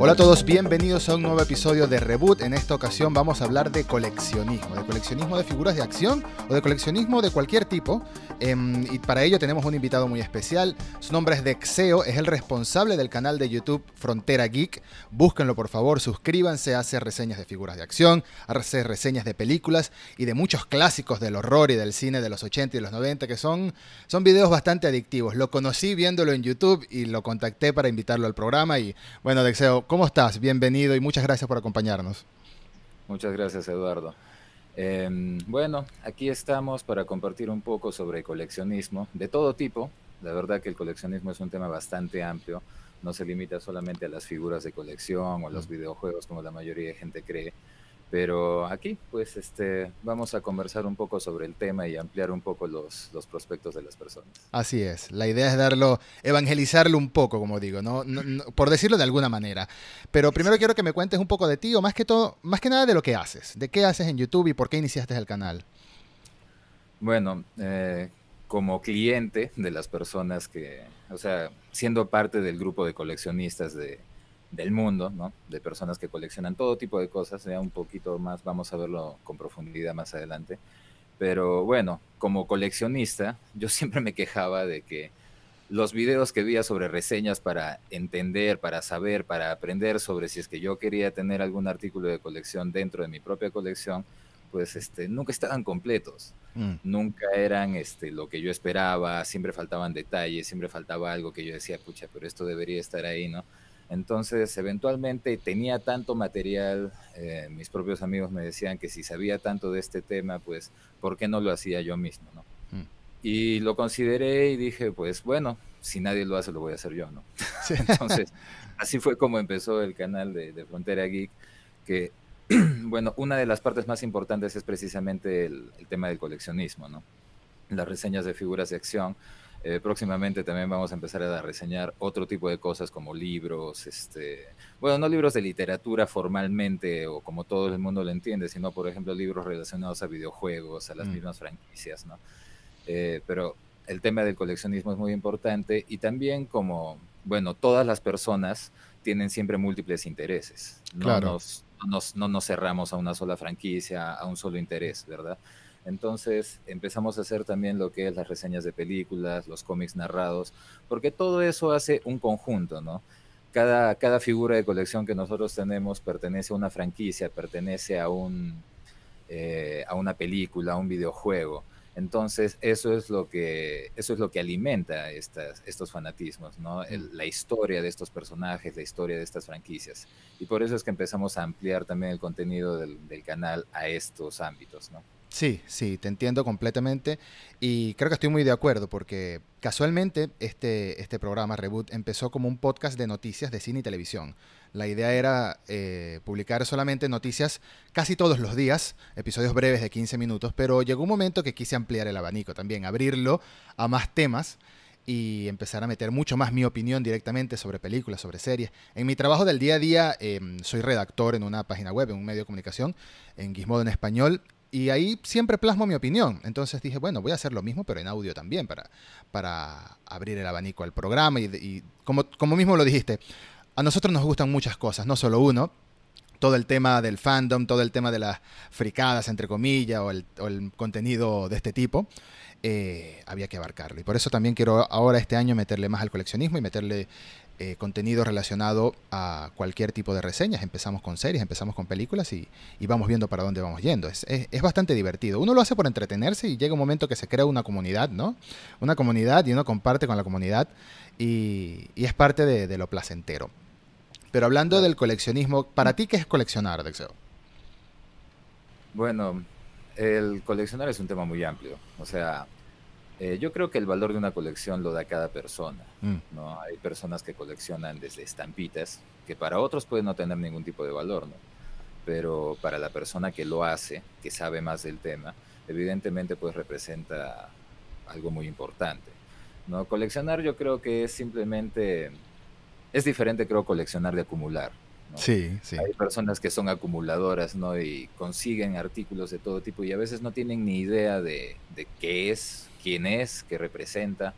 Hola a todos, bienvenidos a un nuevo episodio de Reboot. En esta ocasión vamos a hablar de coleccionismo de figuras de acción o de coleccionismo de cualquier tipo. Y para ello tenemos un invitado muy especial. Su nombre es Dexeo, es el responsable del canal de YouTube Frontera Geek. Búsquenlo por favor, suscríbanse, hace reseñas de figuras de acción, hace reseñas de películas y de muchos clásicos del horror y del cine de los 80 y los 90 que son videos bastante adictivos. Lo conocí viéndolo en YouTube y lo contacté para invitarlo al programa y bueno, Dexeo, ¿cómo estás? Bienvenido y muchas gracias por acompañarnos. Muchas gracias, Eduardo. Bueno, aquí estamos para compartir un poco sobre coleccionismo de todo tipo. La verdad que el coleccionismo es un tema bastante amplio. No se limita solamente a las figuras de colección o a los videojuegos como la mayoría de gente cree. Pero aquí, pues, vamos a conversar un poco sobre el tema y ampliar un poco los prospectos de las personas. Así es, la idea es evangelizarlo un poco, como digo, por decirlo de alguna manera. Pero primero quiero que me cuentes un poco de ti, o más que nada de lo que haces, de qué haces en YouTube y por qué iniciaste el canal. Bueno, como cliente de las personas o sea, siendo parte del grupo de coleccionistas del mundo, ¿no? De personas que coleccionan todo tipo de cosas, ya un poquito más, vamos a verlo con profundidad más adelante. Pero bueno, como coleccionista, yo siempre me quejaba de que los videos que veía sobre reseñas para entender, para saber, para aprender sobre si es que yo quería tener algún artículo de colección dentro de mi propia colección, pues nunca estaban completos. Mm. Nunca eran lo que yo esperaba, siempre faltaban detalles, siempre faltaba algo que yo decía, pucha, pero esto debería estar ahí, ¿no? Entonces, eventualmente tenía tanto material, mis propios amigos me decían que si sabía tanto de este tema, pues, ¿por qué no lo hacía yo mismo, no? Mm. Y lo consideré y dije, pues bueno, si nadie lo hace, lo voy a hacer yo, ¿no? Sí. Entonces, así fue como empezó el canal de Frontera Geek, que, bueno, una de las partes más importantes es precisamente el tema del coleccionismo, ¿no? Las reseñas de figuras de acción. Próximamente también vamos a empezar a reseñar otro tipo de cosas como libros, bueno, no libros de literatura formalmente o como todo el mundo lo entiende, sino, por ejemplo, libros relacionados a videojuegos, a las Mm. mismas franquicias, ¿no? Pero el tema del coleccionismo es muy importante y también como, bueno, todas las personas tienen siempre múltiples intereses. Claro. No nos cerramos a una sola franquicia, a un solo interés, ¿verdad? Entonces empezamos a hacer también lo que es las reseñas de películas, los cómics narrados, porque todo eso hace un conjunto, ¿no? Cada figura de colección que nosotros tenemos pertenece a una franquicia, pertenece a una película, a un videojuego. Entonces, eso es lo que alimenta estos fanatismos, ¿no? Mm. La historia de estos personajes, la historia de estas franquicias. Y por eso es que empezamos a ampliar también el contenido del canal a estos ámbitos, ¿no? Sí, sí, te entiendo completamente y creo que estoy muy de acuerdo porque casualmente este programa Reboot empezó como un podcast de noticias de cine y televisión. La idea era publicar solamente noticias casi todos los días, episodios breves de 15 minutos, pero llegó un momento que quise ampliar el abanico también, abrirlo a más temas y empezar a meter mucho más mi opinión directamente sobre películas, sobre series. En mi trabajo del día a día soy redactor en una página web, en un medio de comunicación, en Gizmodo en español, y ahí siempre plasmo mi opinión. Entonces dije, bueno, voy a hacer lo mismo, pero en audio también, para abrir el abanico al programa. Y como mismo lo dijiste, a nosotros nos gustan muchas cosas, no solo uno. Todo el tema del fandom, todo el tema de las fricadas, entre comillas, o el contenido de este tipo, había que abarcarlo. Y por eso también quiero ahora este año meterle más al coleccionismo y meterle contenido relacionado a cualquier tipo de reseñas. Empezamos con series, empezamos con películas y vamos viendo para dónde vamos yendo. Es bastante divertido. Uno lo hace por entretenerse y llega un momento que se crea una comunidad, ¿no? Una comunidad y uno comparte con la comunidad y es parte de lo placentero. Pero hablando Claro. del coleccionismo, ¿para ti qué es coleccionar, Dexeo? Bueno, el coleccionar es un tema muy amplio. O sea, yo creo que el valor de una colección lo da cada persona, Mm. ¿no? Hay personas que coleccionan desde estampitas, que para otros pueden no tener ningún tipo de valor, ¿no? Pero para la persona que lo hace, que sabe más del tema, evidentemente pues representa algo muy importante, ¿no? Coleccionar yo creo que es simplemente, es diferente creo coleccionar de acumular, ¿no? Sí, sí. Hay personas que son acumuladoras, ¿no? Y consiguen artículos de todo tipo y a veces no tienen ni idea de qué es, quién es, qué representa,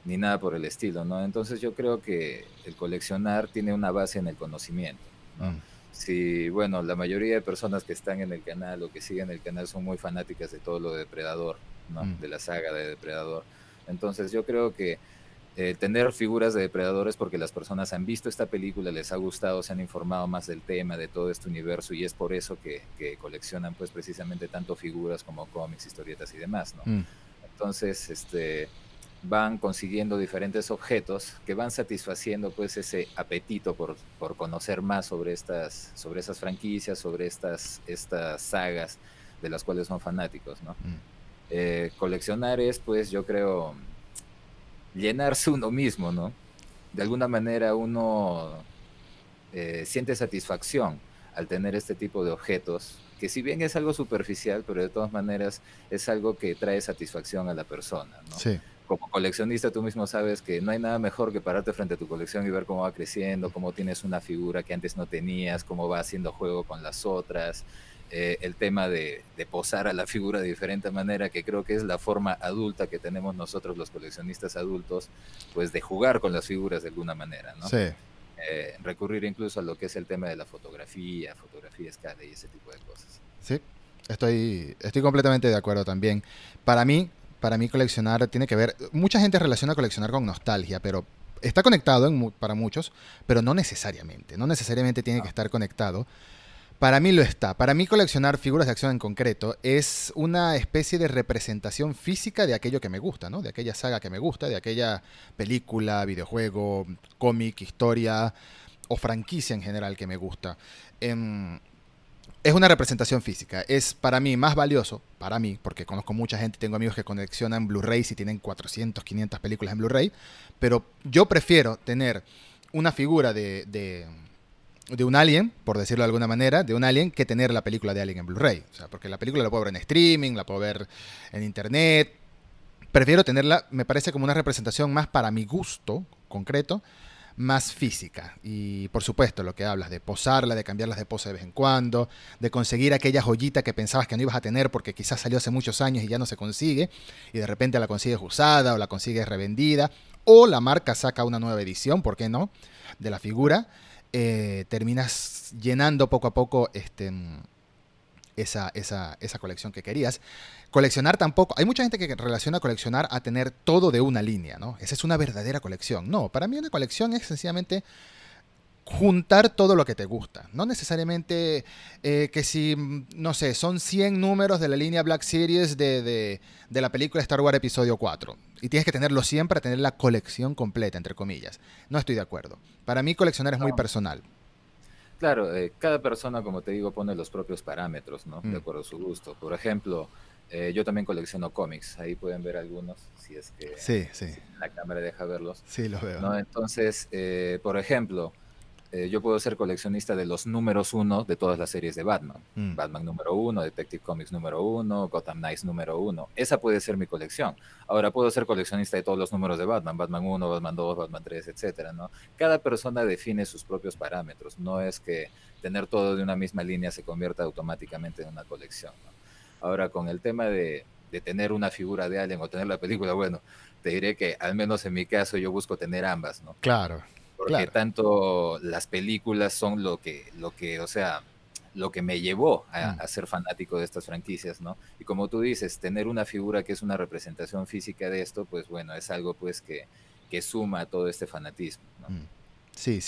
ni nada por el estilo, ¿no? Entonces yo creo que el coleccionar tiene una base en el conocimiento. ¿no? Si, bueno, la mayoría de personas que están en el canal o que siguen el canal son muy fanáticas de todo lo de Depredador, ¿no? De la saga de Depredador. Entonces yo creo que tener figuras de depredadores porque las personas han visto esta película, les ha gustado, se han informado más del tema, de todo este universo, y es por eso que coleccionan pues precisamente tanto figuras como cómics, historietas y demás, ¿no? Entonces, van consiguiendo diferentes objetos que van satisfaciendo pues ese apetito por conocer más sobre esas franquicias, sobre estas sagas de las cuales son fanáticos, ¿no? Coleccionar es, pues, yo creo, llenarse uno mismo, ¿no? De alguna manera uno siente satisfacción al tener este tipo de objetos, que si bien es algo superficial, pero de todas maneras es algo que trae satisfacción a la persona, ¿no? Sí. Como coleccionista tú mismo sabes que no hay nada mejor que pararte frente a tu colección y ver cómo va creciendo, cómo tienes una figura que antes no tenías, cómo va haciendo juego con las otras, el tema de posar a la figura de diferente manera, que creo que es la forma adulta que tenemos nosotros los coleccionistas adultos, pues de jugar con las figuras de alguna manera, ¿no? Sí. Recurrir incluso a lo que es el tema de la fotografía escala y ese tipo de cosas. Sí, estoy completamente de acuerdo también. Para mí coleccionar tiene que ver, mucha gente relaciona coleccionar con nostalgia, pero está conectado para muchos, pero no necesariamente tiene que estar conectado. Para mí lo está. Para mí coleccionar figuras de acción en concreto es una especie de representación física de aquello que me gusta, ¿no? De aquella saga que me gusta, de aquella película, videojuego, cómic, historia o franquicia en general que me gusta. Es una representación física. Es para mí más valioso, para mí, porque conozco mucha gente, tengo amigos que coleccionan Blu-rays y tienen 400, 500 películas en Blu-ray, pero yo prefiero tener una figura de un alien, por decirlo de alguna manera, de un alien, que tener la película de Alien en Blu-ray. O sea, porque la película la puedo ver en streaming, la puedo ver en internet. Prefiero tenerla, me parece como una representación más para mi gusto concreto, más física. Y por supuesto, lo que hablas de posarla, de cambiarlas de pose de vez en cuando, de conseguir aquella joyita que pensabas que no ibas a tener porque quizás salió hace muchos años y ya no se consigue, y de repente la consigues usada o la consigues revendida, o la marca saca una nueva edición, ¿por qué no?, de la figura. Terminas llenando poco a poco esa colección que querías. Coleccionar tampoco, hay mucha gente que relaciona coleccionar a tener todo de una línea, ¿no? Esa es una verdadera colección. No, para mí una colección es sencillamente juntar todo lo que te gusta. No necesariamente que si, no sé, son 100 números de la línea Black Series de la película Star Wars Episodio 4. Y tienes que tenerlo siempre para tener la colección completa, entre comillas. No estoy de acuerdo. Para mí coleccionar es muy personal. Claro, cada persona, como te digo, pone los propios parámetros, ¿no? De acuerdo a su gusto. Por ejemplo, yo también colecciono cómics. Ahí pueden ver algunos, si es que sí. Si la cámara deja verlos. Sí, los veo. ¿No? Entonces, por ejemplo, yo puedo ser coleccionista de los números 1 de todas las series de Batman. Batman número 1, Detective Comics número 1, Gotham Knights número 1. Esa puede ser mi colección. Ahora puedo ser coleccionista de todos los números de Batman, Batman 1, Batman 2, Batman 3, etcétera, ¿no? Cada persona define sus propios parámetros. No es que tener todo de una misma línea se convierta automáticamente en una colección, ¿no? Ahora, con el tema de tener una figura de Alien o tener la película, bueno, te diré que al menos en mi caso yo busco tener ambas, ¿no? Claro. Porque tanto las películas son lo que, o sea, lo que me llevó a ser fanático de estas franquicias, ¿no? Y como tú dices, tener una figura que es una representación física de esto, pues bueno, es algo pues que suma a todo este fanatismo, ¿no? Sí.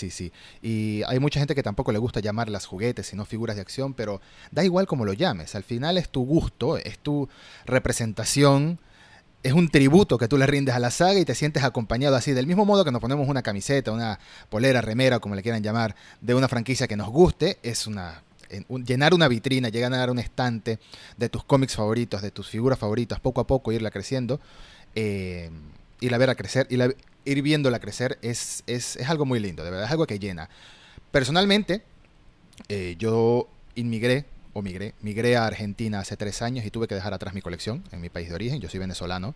Y hay mucha gente que tampoco le gusta llamarlas juguetes, sino figuras de acción, pero da igual como lo llames. Al final es tu gusto, es tu representación. Es un tributo que tú le rindes a la saga y te sientes acompañado así, del mismo modo que nos ponemos una camiseta, una polera, remera, como le quieran llamar, de una franquicia que nos guste. Es llenar una vitrina, llegar a un estante de tus cómics favoritos, de tus figuras favoritas, poco a poco irla creciendo, irla ver a crecer, ir viéndola crecer, es algo muy lindo, de verdad, es algo que llena. Personalmente, yo migré a Argentina hace 3 años y tuve que dejar atrás mi colección en mi país de origen. Yo soy venezolano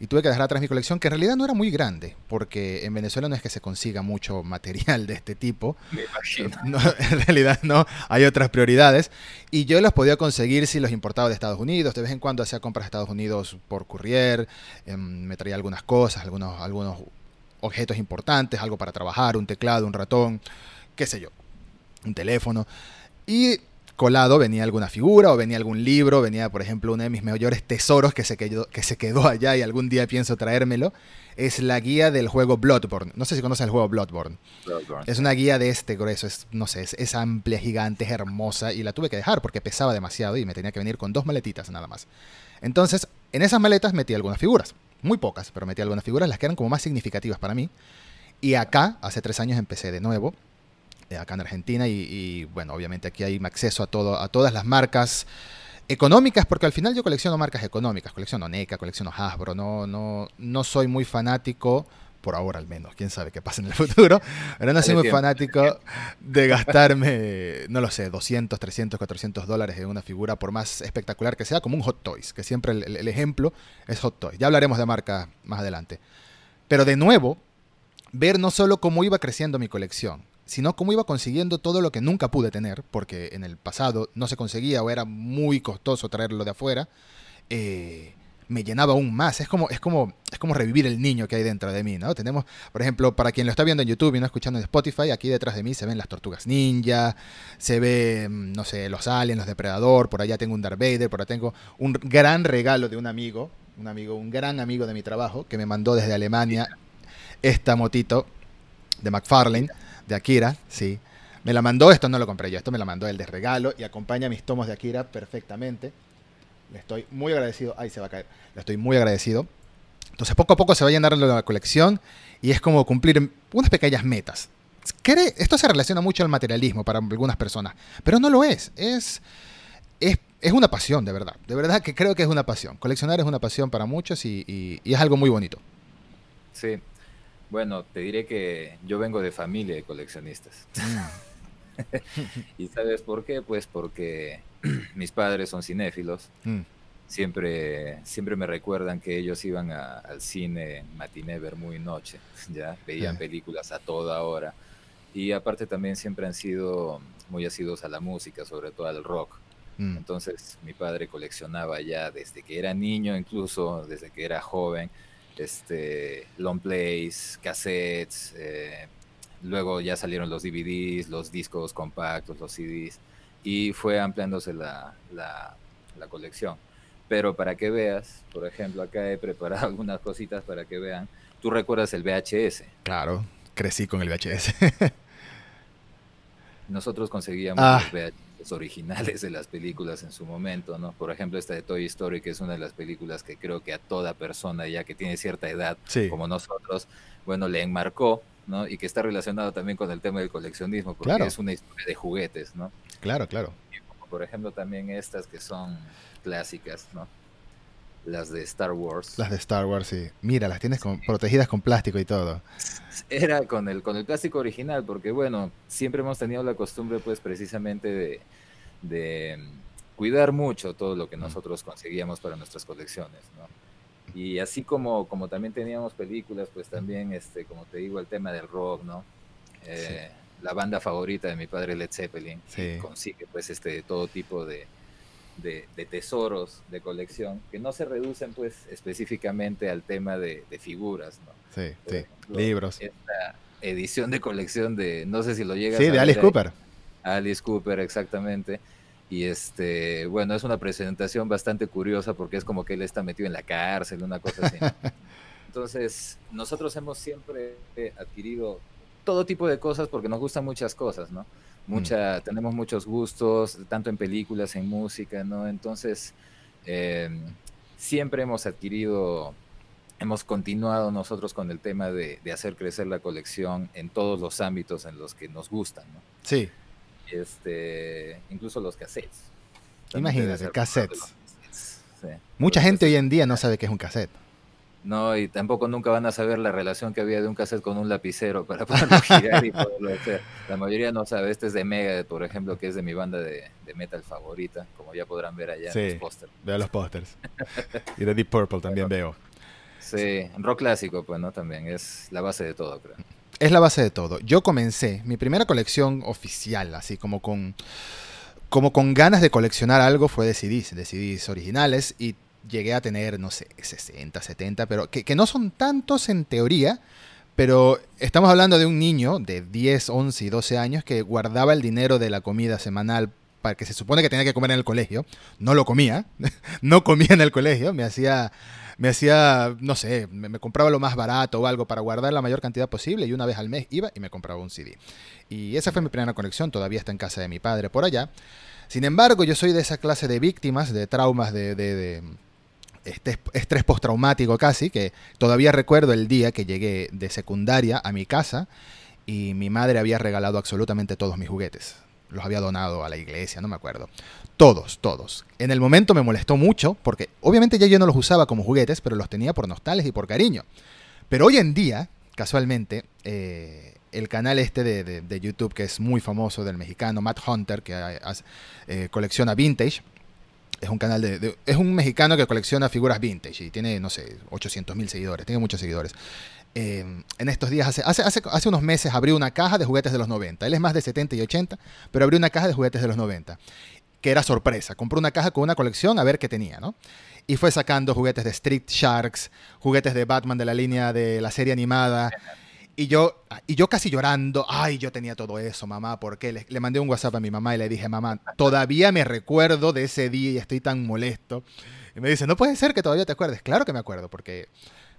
y tuve que dejar atrás mi colección, que en realidad no era muy grande, porque en Venezuela no es que se consiga mucho material de este tipo. Me imagino. No, en realidad no, hay otras prioridades. Y yo los podía conseguir si los importaba de Estados Unidos. De vez en cuando hacía compras de Estados Unidos por courier, me traía algunas cosas, algunos objetos importantes, algo para trabajar, un teclado, un ratón, qué sé yo. un teléfono. Y colado venía alguna figura o venía algún libro, venía, por ejemplo, uno de mis mayores tesoros que se quedó allá y algún día pienso traérmelo. Es la guía del juego Bloodborne. No sé si conoces el juego Bloodborne. Bloodborne, Es sí. una guía de este grueso, no sé, es amplia, gigante, es hermosa y la tuve que dejar porque pesaba demasiado y me tenía que venir con 2 maletitas nada más. Entonces, en esas maletas metí algunas figuras, muy pocas, pero metí algunas figuras, las que eran como más significativas para mí. Y acá, hace 3 años empecé de nuevo, acá en Argentina y bueno, obviamente aquí hay acceso a todas las marcas económicas, porque al final yo colecciono marcas económicas, colecciono NECA, colecciono Hasbro, no soy muy fanático, por ahora al menos, quién sabe qué pasa en el futuro, pero no soy Dale muy tiempo, dale fanático tiempo. de gastarme, no lo sé, 200, 300, $400 en una figura, por más espectacular que sea, como un Hot Toys, que siempre el ejemplo es Hot Toys. Ya hablaremos de marcas más adelante. Pero de nuevo, ver no solo cómo iba creciendo mi colección, sino cómo iba consiguiendo todo lo que nunca pude tener, porque en el pasado no se conseguía o era muy costoso traerlo de afuera, eh, me llenaba aún más. Es como revivir el niño que hay dentro de mí, ¿no? Tenemos, por ejemplo, para quien lo está viendo en YouTube y no escuchando en Spotify, aquí detrás de mí se ven las tortugas ninja, se ve, no sé, los aliens, los depredador, por allá tengo un Darth Vader, por allá tengo un gran regalo de un gran amigo de mi trabajo, que me mandó desde Alemania esta motito de McFarlane, de Akira, sí. Me la mandó, esto no lo compré yo, esto me la mandó él de regalo y acompaña mis tomos de Akira perfectamente. Le estoy muy agradecido. Ay, se va a caer. Le estoy muy agradecido. Entonces, poco a poco se va llenando la colección y es como cumplir unas pequeñas metas. Esto se relaciona mucho al materialismo para algunas personas, pero no lo es. Es una pasión, de verdad. De verdad que creo que es una pasión. Coleccionar es una pasión para muchos y es algo muy bonito. Sí, bueno, te diré que yo vengo de familia de coleccionistas. Mm, ¿Y sabes por qué? Pues porque mis padres son cinéfilos. mm, Siempre me recuerdan que ellos iban al cine matiné, ver muy noche, ya veían eh, películas a toda hora. Y aparte también siempre han sido muy asiduos a la música, sobre todo al rock. mm, Entonces mi padre coleccionaba ya desde que era niño, incluso desde que era joven, long plays, cassettes, luego ya salieron los DVDs, los discos compactos, los CDs, y fue ampliándose la colección. Pero para que veas, por ejemplo, acá he preparado algunas cositas para que vean. ¿Tú recuerdas el VHS? claro, crecí con el VHS. Nosotros conseguíamos Ah, los VHS originales de las películas en su momento, ¿no? Por ejemplo, esta de Toy Story, que es una de las películas que creo que a toda persona ya que tiene cierta edad, sí, como nosotros, bueno, le enmarcó, ¿no? Y que está relacionado también con el tema del coleccionismo, porque claro, es una historia de juguetes, ¿no? claro, claro. Y como por ejemplo también estas que son clásicas, ¿no? Las de Star Wars. Las de Star Wars, sí. Mira, las tienes Sí, protegidas con plástico y todo. era con el plástico original, porque bueno, siempre hemos tenido la costumbre, pues, precisamente de cuidar mucho todo lo que Mm, nosotros conseguíamos para nuestras colecciones, ¿no? Y así como también teníamos películas, pues también, como te digo, el tema del rock, ¿no? sí, La banda favorita de mi padre, Led Zeppelin, y sí, consigue, pues, todo tipo de tesoros de colección que no se reducen, pues, específicamente al tema de figuras, ¿no? sí, Por sí. ejemplo, Libros. esta edición de colección de, no sé si lo llegas Sí, a de Alice ver ahí, Cooper. Alice Cooper, exactamente. Y bueno, es una presentación bastante curiosa porque es como que él está metido en la cárcel, una cosa así, ¿no? Entonces, nosotros hemos siempre adquirido todo tipo de cosas porque nos gustan muchas cosas, ¿no? Mm, Tenemos muchos gustos, tanto en películas, en música, ¿no? Entonces, eh, siempre hemos continuado nosotros con el tema de hacer crecer la colección en todos los ámbitos en los que nos gustan, ¿no? sí, Incluso los cassettes. También te debes imagínate, acordar de los cassettes. cassettes. Sí, Mucha los gente hoy cassettes. en día no sabe qué es un cassette. No, y tampoco nunca van a saber la relación que había de un cassette con un lapicero para poderlo girar y poderlo hacer. La mayoría no sabe. Este es de Megadeth, por ejemplo, que es de mi banda de metal favorita, como ya podrán ver allá en los Sí, pósters. veo los pósters. Y de Deep Purple también Bueno, veo. sí, rock clásico, pues, ¿no? También es la base de todo, creo. Es la base de todo. Yo comencé mi primera colección oficial, así como con ganas de coleccionar algo, fue de CDs originales y llegué a tener, no sé, 60, 70, pero que no son tantos en teoría, Pero estamos hablando de un niño de 10, 11 y 12 años que guardaba el dinero de la comida semanal para que se supone que tenía que comer en el colegio. No lo comía, no comía en el colegio, me hacía, no sé, me compraba lo más barato o algo para guardar la mayor cantidad posible y una vez al mes iba y me compraba un CD. Y esa fue mi primera conexión, todavía está en casa de mi padre por allá. Sin embargo, yo soy de esa clase de víctimas, de traumas, de este estrés postraumático casi, que todavía recuerdo el día que llegué de secundaria a mi casa y mi madre había regalado absolutamente todos mis juguetes. Los había donado a la iglesia, no me acuerdo. Todos, todos. En el momento me molestó mucho porque obviamente ya yo no los usaba como juguetes, pero los tenía por nostalgia y por cariño. Pero hoy en día, casualmente, el canal este de YouTube que es muy famoso del mexicano Matt Hunter, que colecciona vintage, es un canal es un mexicano que colecciona figuras vintage y tiene, no sé, 800,000 seguidores, tiene muchos seguidores. En estos días, hace unos meses abrió una caja de juguetes de los 90. Él es más de 70 y 80, pero abrió una caja de juguetes de los 90, que era sorpresa. Compró una caja con una colección a ver qué tenía, ¿no? Y fue sacando juguetes de Street Sharks, juguetes de Batman de la línea de la serie animada. Y yo casi llorando, ay, yo tenía todo eso, mamá, ¿por qué? Le mandé un WhatsApp a mi mamá y le dije, mamá, todavía me recuerdo de ese día y estoy tan molesto. Y me dice, no puede ser que todavía te acuerdes. Claro que me acuerdo, porque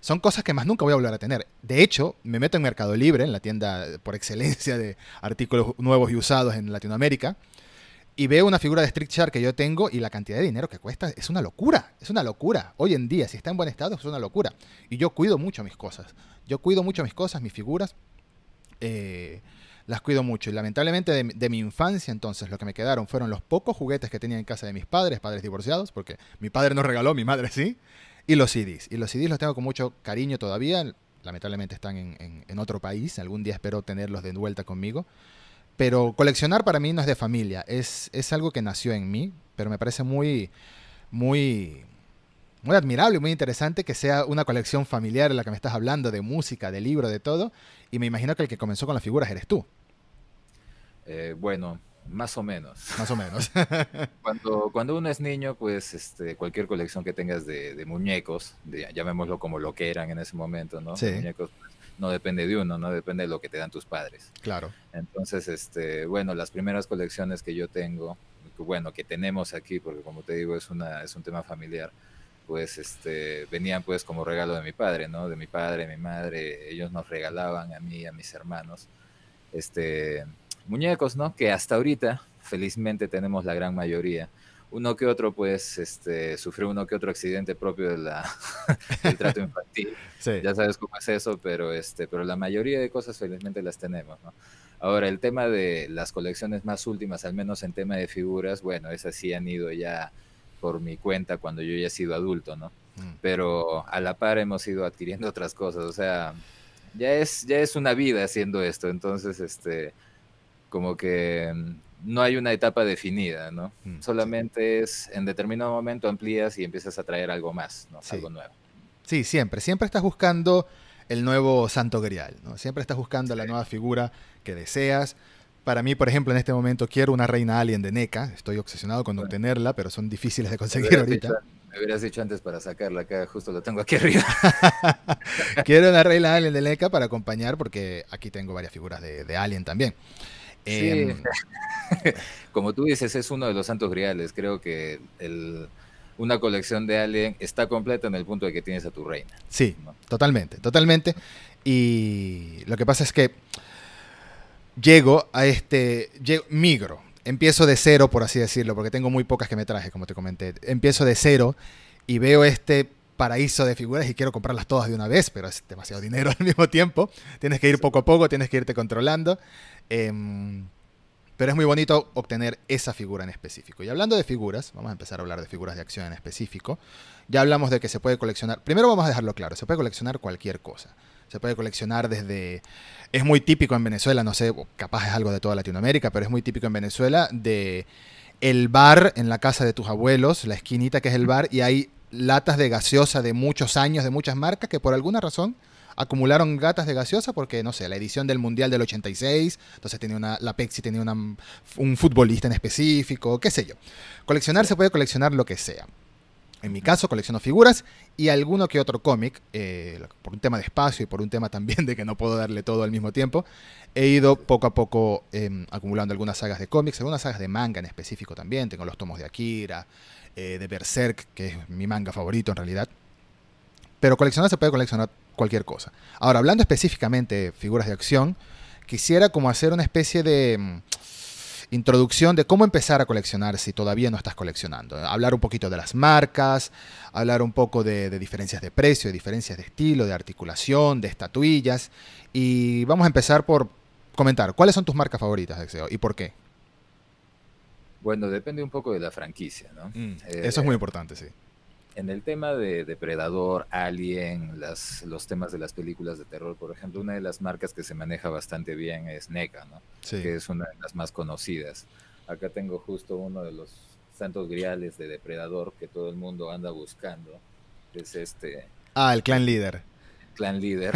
son cosas que más nunca voy a volver a tener. De hecho, me meto en Mercado Libre, en la tienda por excelencia de artículos nuevos y usados en Latinoamérica, y veo una figura de Street Shark que yo tengo y la cantidad de dinero que cuesta es una locura. Es una locura. Hoy en día, si está en buen estado, es una locura. Y yo cuido mucho mis cosas. Yo cuido mucho mis cosas, mis figuras. Las cuido mucho. Y lamentablemente de mi infancia, entonces, lo que me quedaron fueron los pocos juguetes que tenía en casa de mis padres divorciados, porque mi padre no regaló, mi madre sí, y los CDs. Y los CDs los tengo con mucho cariño todavía. Lamentablemente están en otro país. Algún día espero tenerlos de vuelta conmigo. Pero coleccionar para mí no es de familia, es algo que nació en mí, pero me parece muy, muy, muy admirable y muy interesante que sea una colección familiar en la que me estás hablando, de música, de libro, de todo, y me imagino que el que comenzó con las figuras eres tú. Bueno, más o menos. Más o menos. Cuando uno es niño, pues cualquier colección que tengas de muñecos, llamémoslo como lo que eran en ese momento, ¿no? De Sí, muñecos, pues, no depende de uno, no depende de lo que te dan tus padres. claro. Entonces, bueno, las primeras colecciones que yo tengo, bueno, que tenemos aquí, porque como te digo, es un tema familiar, pues venían pues como regalo de mi padre, ¿no? De mi padre, mi madre, ellos nos regalaban a mí y a mis hermanos, este, muñecos, ¿no? Que hasta ahorita, felizmente, tenemos la gran mayoría. Uno que otro, pues, sufrió uno que otro accidente propio del trato infantil. Sí, Ya sabes cómo es eso, pero la mayoría de cosas felizmente las tenemos, ¿no? Ahora, el tema de las colecciones más últimas, al menos en tema de figuras, bueno, esas sí han ido ya por mi cuenta cuando yo ya he sido adulto, ¿no? mm, Pero a la par hemos ido adquiriendo otras cosas, o sea, ya es una vida haciendo esto, entonces, como que no hay una etapa definida, ¿no? sí, Solamente es en determinado momento amplías y empiezas a traer algo más, ¿no? sí. Algo nuevo. Sí, siempre. Siempre estás buscando el nuevo Santo Grial, ¿no? Siempre estás buscando la Sí. nueva figura que deseas. Para mí, por ejemplo, en este momento quiero una reina alien de NECA. Estoy obsesionado con Bueno, obtenerla, pero son difíciles de conseguir ahorita. me hubieras dicho antes para sacarla acá, justo lo tengo aquí arriba. Quiero una reina alien de NECA para acompañar, porque aquí tengo varias figuras de Alien también. Sí, Em, como tú dices, es uno de los santos griales. Creo que una colección de Alien está completa en el punto de que tienes a tu reina, sí, ¿no? totalmente, totalmente. Y lo que pasa es que migro. Empiezo de cero, por así decirlo, porque tengo muy pocas que me traje, como te comenté. Empiezo de cero y veo este paraíso de figuras y quiero comprarlas todas de una vez, pero es demasiado dinero al mismo tiempo. Tienes que ir Sí. poco a poco, tienes que irte controlando. Em, pero es muy bonito obtener esa figura en específico. Y hablando de figuras, vamos a empezar a hablar de figuras de acción en específico. Ya hablamos de que se puede coleccionar. Primero vamos a dejarlo claro, se puede coleccionar cualquier cosa. Se puede coleccionar desde... Es muy típico en Venezuela, no sé, capaz es algo de toda Latinoamérica, pero es muy típico en Venezuela de el bar en la casa de tus abuelos, la esquinita que es el bar, y hay latas de gaseosa de muchos años, de muchas marcas, que por alguna razón acumularon latas de gaseosa porque, no sé, la edición del Mundial del 86, entonces la Pepsi tenía un futbolista en específico, qué sé yo. Coleccionar Sí. se puede coleccionar lo que sea. En mi caso, colecciono figuras y alguno que otro cómic, por un tema de espacio y por un tema también de que no puedo darle todo al mismo tiempo. He ido poco a poco acumulando algunas sagas de cómics, algunas sagas de manga en específico también. Tengo los tomos de Akira, de Berserk, que es mi manga favorito en realidad. Pero coleccionar se puede coleccionar cualquier cosa. Ahora, hablando específicamente de figuras de acción, quisiera como hacer una especie de introducción de cómo empezar a coleccionar si todavía no estás coleccionando. Hablar un poquito de las marcas, hablar un poco de diferencias de precio, de diferencias de estilo, de articulación, de estatuillas. Y vamos a empezar por comentar, ¿cuáles son tus marcas favoritas, Exeo? ¿Y por qué? Bueno, depende un poco de la franquicia, ¿no? Eso es muy importante, sí. En el tema de Depredador, Alien, los temas de las películas de terror, por ejemplo, una de las marcas que se maneja bastante bien es NECA, ¿no? Sí. Que es una de las más conocidas. Acá tengo justo uno de los santos griales de Depredador que todo el mundo anda buscando, que es Ah, el clan el líder. clan líder.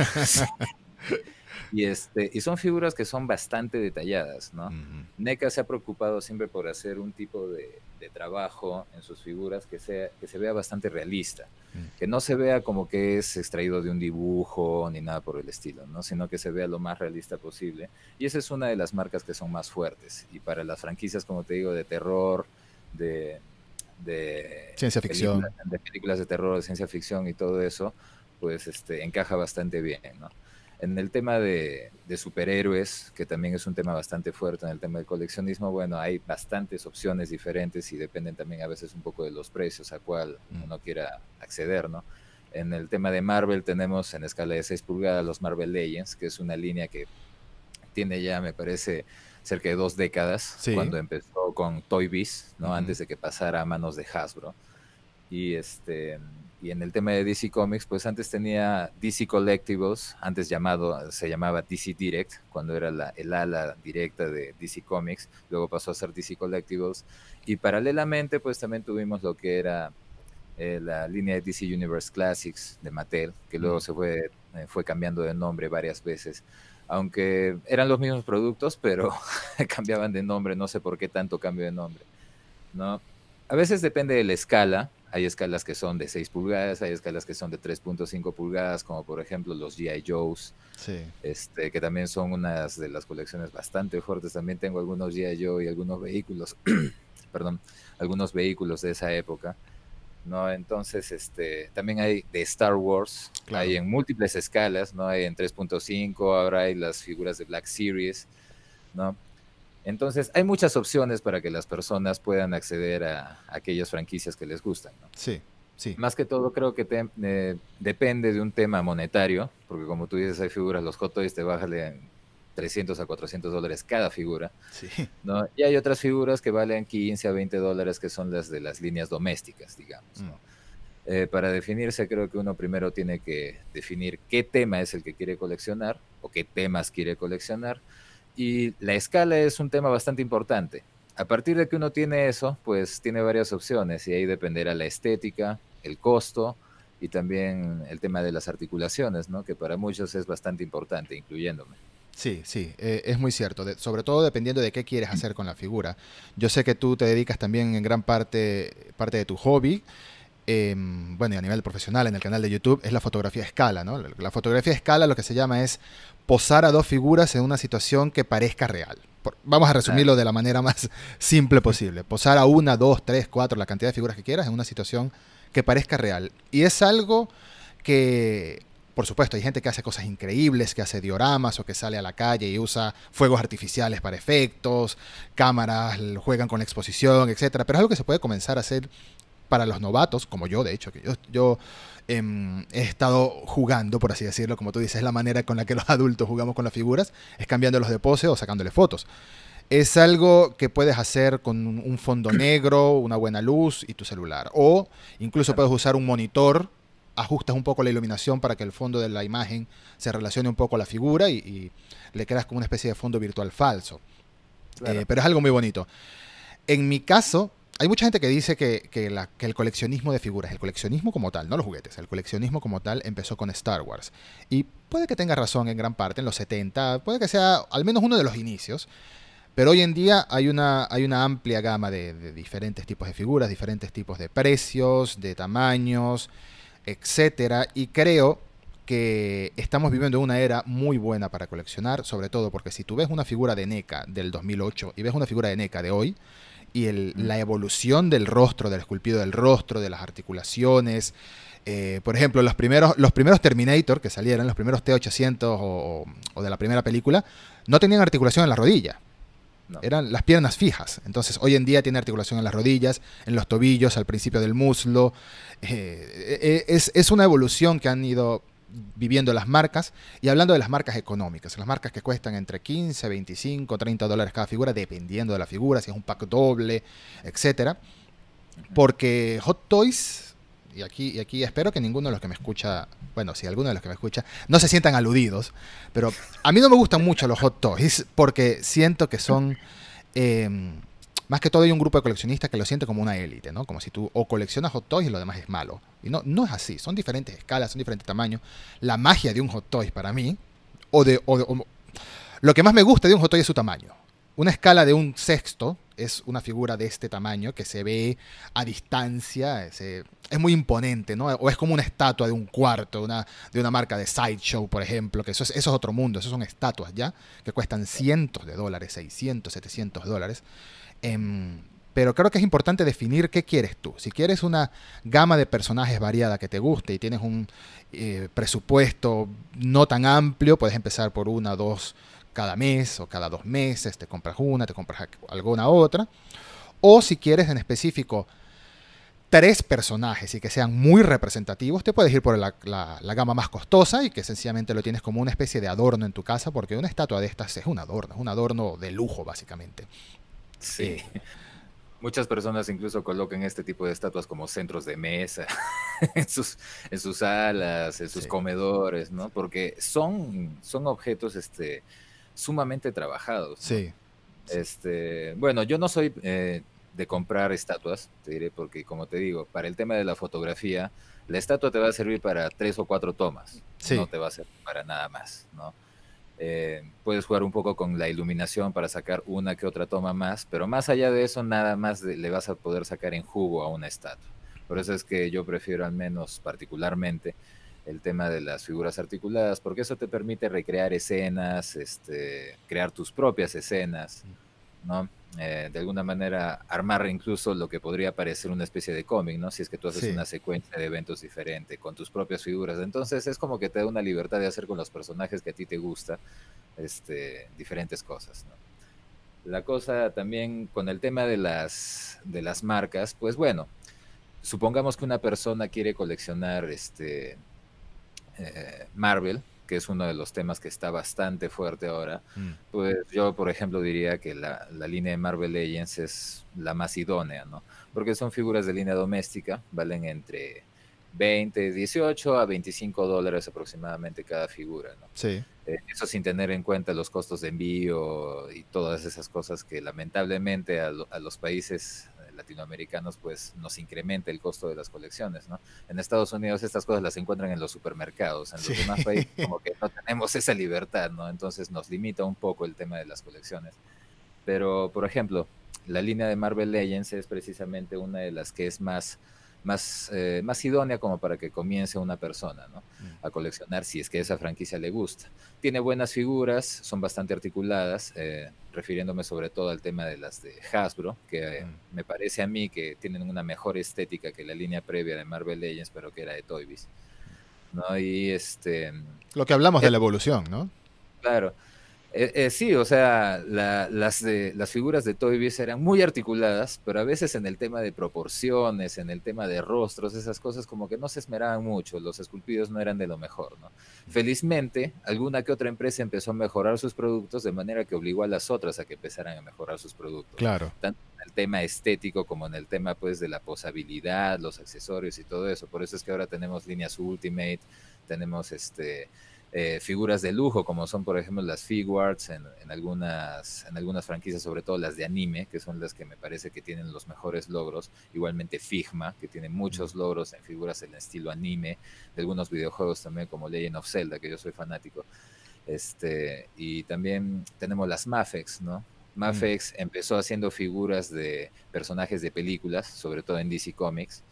Y son figuras que son bastante detalladas, ¿no? Ujú. NECA se ha preocupado siempre por hacer un tipo de trabajo en sus figuras que se vea bastante realista, que no se vea como que es extraído de un dibujo ni nada por el estilo, ¿no? Sino que se vea lo más realista posible. Y esa es una de las marcas que son más fuertes. Y para las franquicias, como te digo, de terror, de, Ciencia ficción. de películas de terror, de ciencia ficción y todo eso, pues encaja bastante bien, ¿no? En el tema de superhéroes, que también es un tema bastante fuerte en el tema del coleccionismo, bueno, hay bastantes opciones diferentes y dependen también a veces un poco de los precios a cuál uno quiera acceder, ¿no? En el tema de Marvel tenemos en escala de 6 pulgadas los Marvel Legends, que es una línea que tiene ya, me parece, cerca de 2 décadas, Sí. cuando empezó con Toy Biz, ¿no? Ujú. Antes de que pasara a manos de Hasbro. Y, y en el tema de DC Comics, pues antes tenía DC Collectibles, se llamaba DC Direct, cuando era el ala directa de DC Comics, luego pasó a ser DC Collectibles, y paralelamente pues también tuvimos lo que era la línea de DC Universe Classics de Mattel, que luego fue cambiando de nombre varias veces, aunque eran los mismos productos, pero cambiaban de nombre, no sé por qué tanto cambio de nombre, ¿no? A veces depende de la escala. Hay escalas que son de 6 pulgadas, hay escalas que son de 3.5 pulgadas, como por ejemplo los G.I. Joes, Sí. que también son unas de las colecciones bastante fuertes. También tengo algunos G.I. Joe y algunos vehículos, perdón, algunos vehículos de esa época, ¿no? Entonces, también hay de Star Wars, Claro. hay en múltiples escalas, ¿no? Hay en 3.5, ahora hay las figuras de Black Series, ¿no? Entonces, hay muchas opciones para que las personas puedan acceder a aquellas franquicias que les gustan, ¿no? Sí. Sí. Más que todo, creo que depende de un tema monetario, porque como tú dices, hay figuras, los Hot Toys te bajan en $300 a $400 cada figura, Sí. ¿no? Y hay otras figuras que valen $15 a $20, que son las de las líneas domésticas, digamos, ¿no? Para definirse, creo que uno primero tiene que definir qué tema es el que quiere coleccionar o qué temas quiere coleccionar. Y la escala es un tema bastante importante. A partir de que uno tiene eso, pues tiene varias opciones y ahí dependerá la estética, el costo y también el tema de las articulaciones, ¿no? Que para muchos es bastante importante, incluyéndome. Sí, sí, es muy cierto. Sobre todo dependiendo de qué quieres hacer con la figura. Yo sé que tú te dedicas también en gran parte de tu hobby, bueno, y a nivel profesional en el canal de YouTube, es la fotografía a escala, ¿no? La fotografía a escala lo que se llama es posar a dos figuras en una situación que parezca real. Vamos a Claro, resumirlo de la manera más simple posible. Posar a una, dos, tres, cuatro, la cantidad de figuras que quieras en una situación que parezca real. Y es algo que, por supuesto, hay gente que hace cosas increíbles, que hace dioramas o que sale a la calle y usa fuegos artificiales para efectos, cámaras, juegan con la exposición, etcétera. Pero es algo que se puede comenzar a hacer para los novatos, como yo, de hecho, que yo he estado jugando, por así decirlo, como tú dices, es la manera con la que los adultos jugamos con las figuras, es cambiándolos de pose o sacándole fotos. Es algo que puedes hacer con un fondo negro, una buena luz y tu celular. O incluso claro, puedes usar un monitor, ajustas un poco la iluminación para que el fondo de la imagen se relacione un poco a la figura y le creas como una especie de fondo virtual falso. claro. Pero es algo muy bonito. En mi caso, hay mucha gente que dice que el coleccionismo de figuras, el coleccionismo como tal, no los juguetes, el coleccionismo como tal empezó con Star Wars. Y puede que tenga razón en gran parte, en los 70, puede que sea al menos uno de los inicios, Pero hoy en día hay una amplia gama de diferentes tipos de figuras, diferentes tipos de precios, de tamaños, etcétera. Y creo que estamos viviendo una era muy buena para coleccionar, sobre todo porque si tú ves una figura de NECA del 2008 y ves una figura de NECA de hoy, y Mm. la evolución del rostro, del esculpido del rostro, de las articulaciones. Por ejemplo, los primeros Terminator que salieron, los primeros T-800 o de la primera película, no tenían articulación en la rodilla. No. Eran las piernas fijas. Entonces, hoy en día tiene articulación en las rodillas, en los tobillos, al principio del muslo. Es una evolución que han ido viviendo las marcas. Y hablando de las marcas económicas, las marcas que cuestan entre 15, 25, 30 dólares cada figura, dependiendo de la figura, si es un pack doble, etcétera. Ujú. Porque Hot Toys, y aquí espero que ninguno de los que me escucha, bueno, si alguno de los que me escucha, no se sientan aludidos, pero a mí no me gustan mucho los Hot Toys porque siento que son, eh, más que todo hay un grupo de coleccionistas que lo siente como una élite, ¿no? Como si tú o coleccionas Hot Toys y lo demás es malo. Y no, no es así, son diferentes escalas, son diferentes tamaños. La magia de un Hot Toys para mí, lo que más me gusta de un Hot Toy es su tamaño. Una escala de un sexto es una figura de este tamaño que se ve a distancia, es muy imponente, ¿no? O es como una estatua de un cuarto, de una marca de Sideshow, por ejemplo, que eso es otro mundo, eso son estatuas ya, que cuestan cientos de dólares, 600, 700 dólares. Em, pero creo que es importante definir qué quieres tú. Si quieres una gama de personajes variada que te guste y tienes un presupuesto no tan amplio, puedes empezar por una o dos cada mes o cada 2 meses, te compras una, te compras alguna otra. O si quieres en específico 3 personajes y que sean muy representativos, te puedes ir por la gama más costosa y que sencillamente lo tienes como una especie de adorno en tu casa, porque una estatua de estas es un adorno de lujo básicamente. Sí. Eh, Muchas personas incluso colocan este tipo de estatuas como centros de mesa en en sus salas, en sus sí, comedores, ¿no? Porque son objetos sumamente trabajados, ¿no? sí, sí, Bueno, yo no soy de comprar estatuas, te diré, porque como te digo, para el tema de la fotografía, la estatua te va a servir para 3 o 4 tomas, no sí, te va a servir para nada más, ¿no? Puedes jugar un poco con la iluminación para sacar una que otra toma más, pero más allá de eso, nada más le vas a poder sacar en jugo a una estatua. Por eso es que yo prefiero al menos particularmente el tema de las figuras articuladas, porque eso te permite recrear escenas, crear tus propias escenas, ¿no? De alguna manera armar incluso lo que podría parecer una especie de cómic, ¿no? Si es que tú haces sí. una secuencia de eventos diferente con tus propias figuras. Entonces es como que te da una libertad de hacer con los personajes que a ti te gusta, diferentes cosas, ¿no? La cosa también con el tema de de las marcas, pues bueno, supongamos que una persona quiere coleccionar Marvel, que es uno de los temas que está bastante fuerte ahora, Mm, pues yo, por ejemplo, diría que la línea de Marvel Legends es la más idónea, ¿no? Porque son figuras de línea doméstica, valen entre 20, 18 a 25 dólares aproximadamente cada figura, ¿no? sí. Eso sin tener en cuenta los costos de envío y todas esas cosas que lamentablemente a los países latinoamericanos pues nos incrementa el costo de las colecciones, ¿no? En Estados Unidos estas cosas las encuentran en los supermercados, en Sí. los demás países como que no tenemos esa libertad, ¿no? Entonces nos limita un poco el tema de las colecciones. Pero, por ejemplo, la línea de Marvel Legends es precisamente una de las que es más idónea como para que comience una persona, ¿no? Mm, A coleccionar si es que esa franquicia le gusta. Tiene buenas figuras, son bastante articuladas, refiriéndome sobre todo al tema de las de Hasbro, que mm. me parece a mí que tienen una mejor estética que la línea previa de Marvel Legends, pero que era de Toy Biz, ¿no? Y Lo que hablamos de es la evolución, ¿no? claro. Sí, o sea, las figuras de Toy Biz eran muy articuladas, pero a veces en el tema de proporciones, en el tema de rostros, esas cosas como que no se esmeraban mucho, los esculpidos no eran de lo mejor, ¿no? Felizmente, alguna que otra empresa empezó a mejorar sus productos de manera que obligó a las otras a que empezaran a mejorar sus productos, Claro. tanto en el tema estético como en el tema pues de la posabilidad, los accesorios y todo eso. Por eso es que ahora tenemos líneas Ultimate, tenemos figuras de lujo, como son, por ejemplo, las Figuarts en algunas franquicias, sobre todo las de anime, que son las que me parece que tienen los mejores logros. Igualmente Figma, que tiene Mm, muchos logros en figuras en estilo anime, de algunos videojuegos también, como Legend of Zelda, que yo soy fanático. Y también tenemos las Mafex, ¿no? Mafex empezó haciendo figuras de personajes de películas, sobre todo en DC Comics,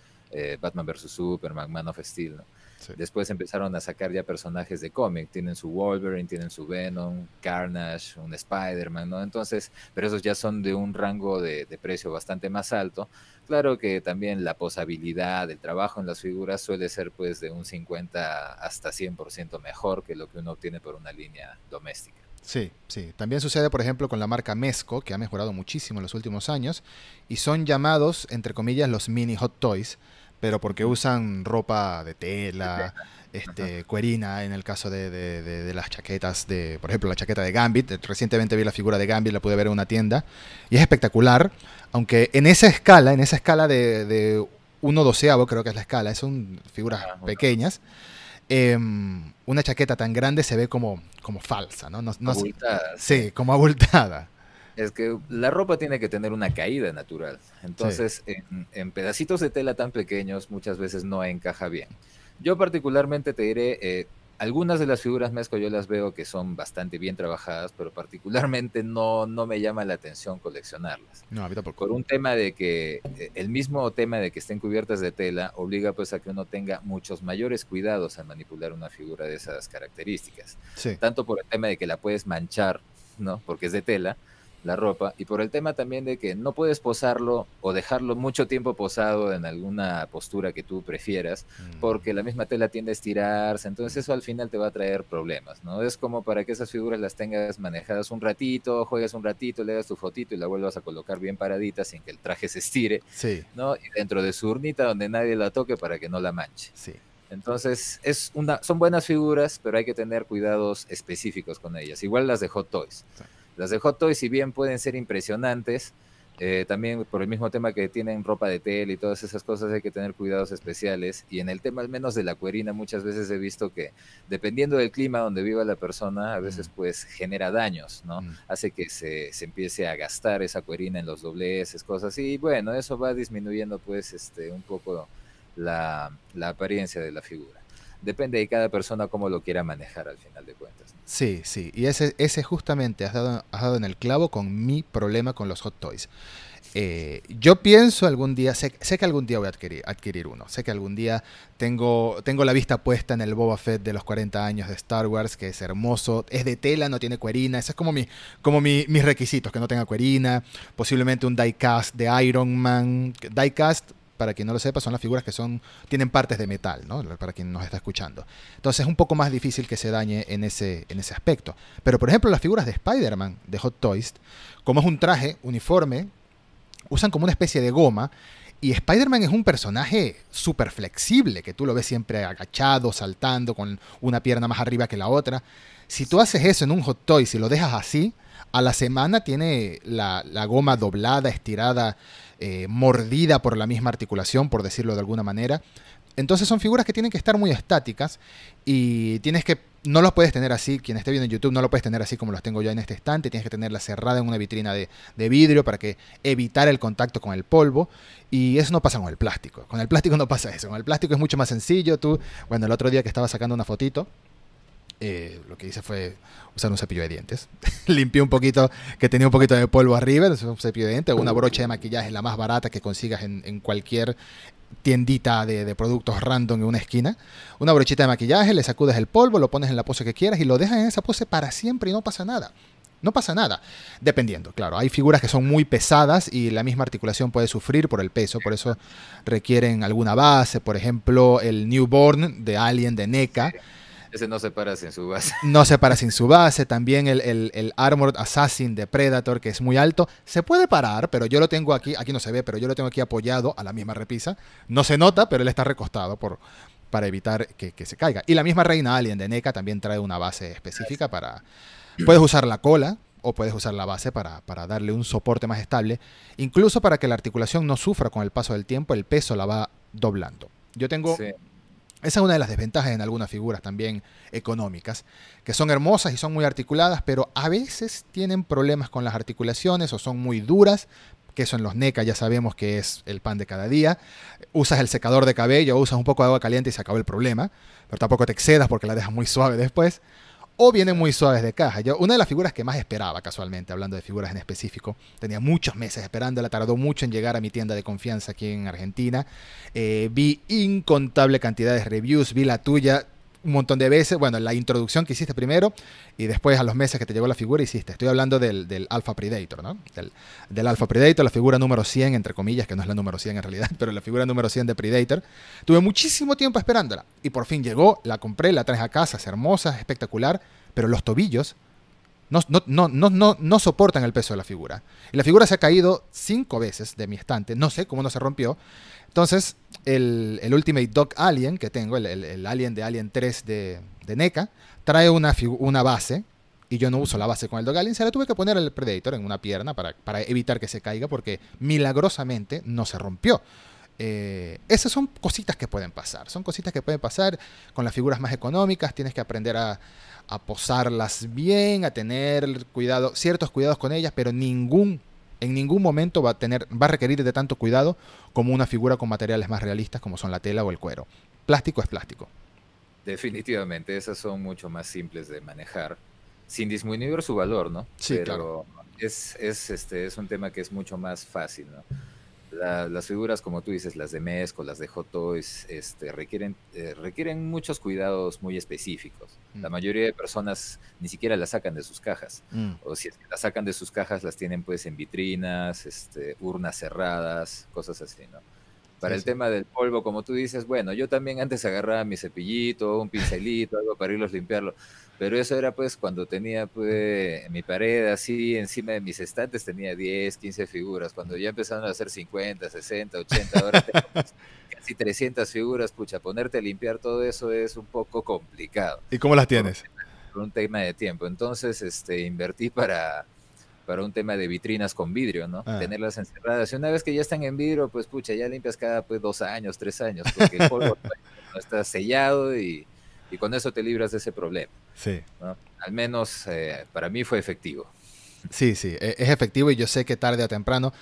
Batman vs. Superman, Man of Steel, ¿no? Sí. Después empezaron a sacar ya personajes de cómic, tienen su Wolverine, tienen su Venom, Carnage, un Spider-Man, ¿no? Entonces, pero esos ya son de un rango de precio bastante más alto. Claro que también la posabilidad, el trabajo en las figuras suele ser pues de un 50 hasta 100% mejor que lo que uno obtiene por una línea doméstica. Sí, sí. También sucede, por ejemplo, con la marca Mezco, que ha mejorado muchísimo en los últimos años, y son llamados, entre comillas, los mini hot toys, pero porque usan ropa de tela, Ajá. cuerina, en el caso de las chaquetas, por ejemplo, la chaqueta de Gambit. Recientemente vi la figura de Gambit, la pude ver en una tienda, y es espectacular, aunque en esa escala de 1/12, creo que es la escala, son figuras Ajá, una pequeñas, una chaqueta tan grande se ve como falsa, ¿no? abultada, sí. Sí, como abultada. Es que la ropa tiene que tener una caída natural. Sí. Entonces, en pedacitos de tela tan pequeños muchas veces no encaja bien. Yo particularmente te diré, algunas de las figuras Mezco yo las veo que son bastante bien trabajadas, pero particularmente no me llama la atención coleccionarlas. No, a mí tampoco. Por un tema de que, el mismo tema de que estén cubiertas de tela obliga pues a que uno tenga muchos mayores cuidados al manipular una figura de esas características. Sí. Tanto por el tema de que la puedes manchar, ¿no? Porque es de tela la ropa, y por el tema también de que no puedes posarlo o dejarlo mucho tiempo posado en alguna postura que tú prefieras, Mm, porque la misma tela tiende a estirarse, entonces eso al final te va a traer problemas, ¿no? Es como para que esas figuras las tengas manejadas un ratito, juegues un ratito, le das tu fotito y la vuelvas a colocar bien paradita sin que el traje se estire, sí, ¿no? Y dentro de su urnita donde nadie la toque para que no la manche. sí. Entonces, son buenas figuras, pero hay que tener cuidados específicos con ellas. Igual las de Hot Toys. Sí. Las de Hot Toys, si bien pueden ser impresionantes, también por el mismo tema que tienen ropa de tela y todas esas cosas, hay que tener cuidados especiales. Y en el tema al menos de la cuerina, muchas veces he visto que dependiendo del clima donde viva la persona, a veces Mm, pues genera daños, ¿no? mm. Hace que se empiece a gastar esa cuerina en los dobleces, cosas. Y bueno, eso va disminuyendo pues un poco la apariencia de la figura. Depende de cada persona cómo lo quiera manejar al final de cuentas, ¿no? Sí, sí. Y ese justamente has dado en el clavo con mi problema con los hot toys. Yo pienso algún día, sé que algún día voy a adquirir uno. Sé que algún día tengo la vista puesta en el Boba Fett de los 40 años de Star Wars, que es hermoso. Es de tela, no tiene cuerina. Ese es mis requisitos, que no tenga cuerina. Posiblemente un diecast de Iron Man. Diecast, para quien no lo sepa, son las figuras que tienen partes de metal, ¿no? Para quien nos está escuchando. Entonces es un poco más difícil que se dañe en ese aspecto. Pero por ejemplo, las figuras de Spider-Man de Hot Toys, como es un traje uniforme, usan como una especie de goma. Y Spider-Man es un personaje súper flexible, que tú lo ves siempre agachado, saltando, con una pierna más arriba que la otra. Si tú haces eso en un hot toy, si lo dejas así, a la semana tiene la goma doblada, estirada, mordida por la misma articulación, por decirlo de alguna manera. Entonces son figuras que tienen que estar muy estáticas y no los puedes tener así, quien esté viendo en YouTube no lo puedes tener así como los tengo yo en este estante, tienes que tenerla cerrada en una vitrina de vidrio para que evitar el contacto con el polvo, y eso no pasa con el plástico no pasa eso, con el plástico es mucho más sencillo. Bueno, el otro día que estaba sacando una fotito, lo que hice fue usar un cepillo de dientes. Limpié un poquito, que tenía un poquito de polvo arriba, entonces un cepillo de dientes, una brocha de maquillaje, la más barata que consigas en cualquier tiendita de productos random en una esquina. Una brochita de maquillaje, le sacudes el polvo, lo pones en la pose que quieras y lo dejas en esa pose para siempre y no pasa nada. No pasa nada. Dependiendo, claro. Hay figuras que son muy pesadas y la misma articulación puede sufrir por el peso, por eso requieren alguna base. Por ejemplo, el Newborn de Alien de Sí. NECA Ese no se para sin su base. no se para sin su base. También el Armored Assassin de Predator, que es muy alto, se puede parar, pero yo lo tengo aquí no se ve, pero yo lo tengo aquí apoyado a la misma repisa. No se nota, pero él está recostado para evitar que se caiga. Y la misma Reina Alien de NECA también trae una base específica para... Puedes usar la cola o puedes usar la base para darle un soporte más estable. Incluso para que la articulación no sufra con el paso del tiempo, el peso la va doblando. Yo tengo... Sí. Esa es una de las desventajas en algunas figuras también económicas, que son hermosas y son muy articuladas, pero a veces tienen problemas con las articulaciones o son muy duras, que eso en los NECA ya sabemos que es el pan de cada día. Usas el secador de cabello, usas un poco de agua caliente y se acabó el problema, pero tampoco te excedas porque la dejas muy suave después. o vienen muy suaves de caja. Yo, una de las figuras que más esperaba, casualmente, hablando de figuras en específico, tenía muchos meses esperándola, tardó mucho en llegar a mi tienda de confianza aquí en Argentina. Vi incontable cantidad de reviews, vi la tuya un montón de veces. Bueno, la introducción que hiciste primero y después a los meses que te llegó la figura hiciste. Estoy hablando del Alpha Predator, ¿no? Del Alpha Predator, la figura número 100, entre comillas, que no es la número 100 en realidad, pero la figura número 100 de Predator. Tuve muchísimo tiempo esperándola y por fin llegó, la compré, la traje a casa, es hermosa, es espectacular, pero los tobillos no soportan el peso de la figura. Y la figura se ha caído 5 veces de mi estante, no sé cómo no se rompió. Entonces, el Ultimate Dog Alien que tengo, el Alien de Alien 3 de NECA, trae una base, y yo no uso la base con el Dog Alien, se la tuve que poner al Predator en una pierna para evitar que se caiga, porque milagrosamente no se rompió. Esas son cositas que pueden pasar, con las figuras más económicas. Tienes que aprender a posarlas bien, a tener ciertos cuidados con ellas, pero en ningún momento va a requerir de tanto cuidado como una figura con materiales más realistas como son la tela o el cuero. Plástico es plástico. Definitivamente, esas son mucho más simples de manejar, sin disminuir su valor, ¿no? Sí, Pero claro. es un tema que es mucho más fácil, ¿no? Las figuras, como tú dices, las de Mezco, las de Hot Toys, requieren muchos cuidados muy específicos. La Mm, mayoría de personas ni siquiera las sacan de sus cajas. mm, O si es que las sacan de sus cajas, las tienen pues en vitrinas, urnas cerradas, cosas así, ¿no? Para sí, el sí. tema del polvo, como tú dices, bueno, yo también antes agarraba mi cepillito, un pincelito, algo para irlos limpiarlo, pero eso era pues cuando tenía pues mi pared así, encima de mis estantes tenía 10, 15 figuras, cuando ya empezaron a hacer 50, 60, 80, ahora tengo pues, casi 300 figuras, pucha, ponerte a limpiar todo eso es un poco complicado ¿Y cómo las por un tienes? por un tema de tiempo. Entonces, invertí para un tema de vitrinas con vidrio, ¿no? Ah. Tenerlas encerradas. Y una vez que ya están en vidrio, pues pucha, ya limpias cada pues 2 años, 3 años, porque el polvo no está sellado y con eso te libras de ese problema, Sí, ¿no? Al menos para mí fue efectivo. sí, sí, es efectivo y yo sé que tarde o temprano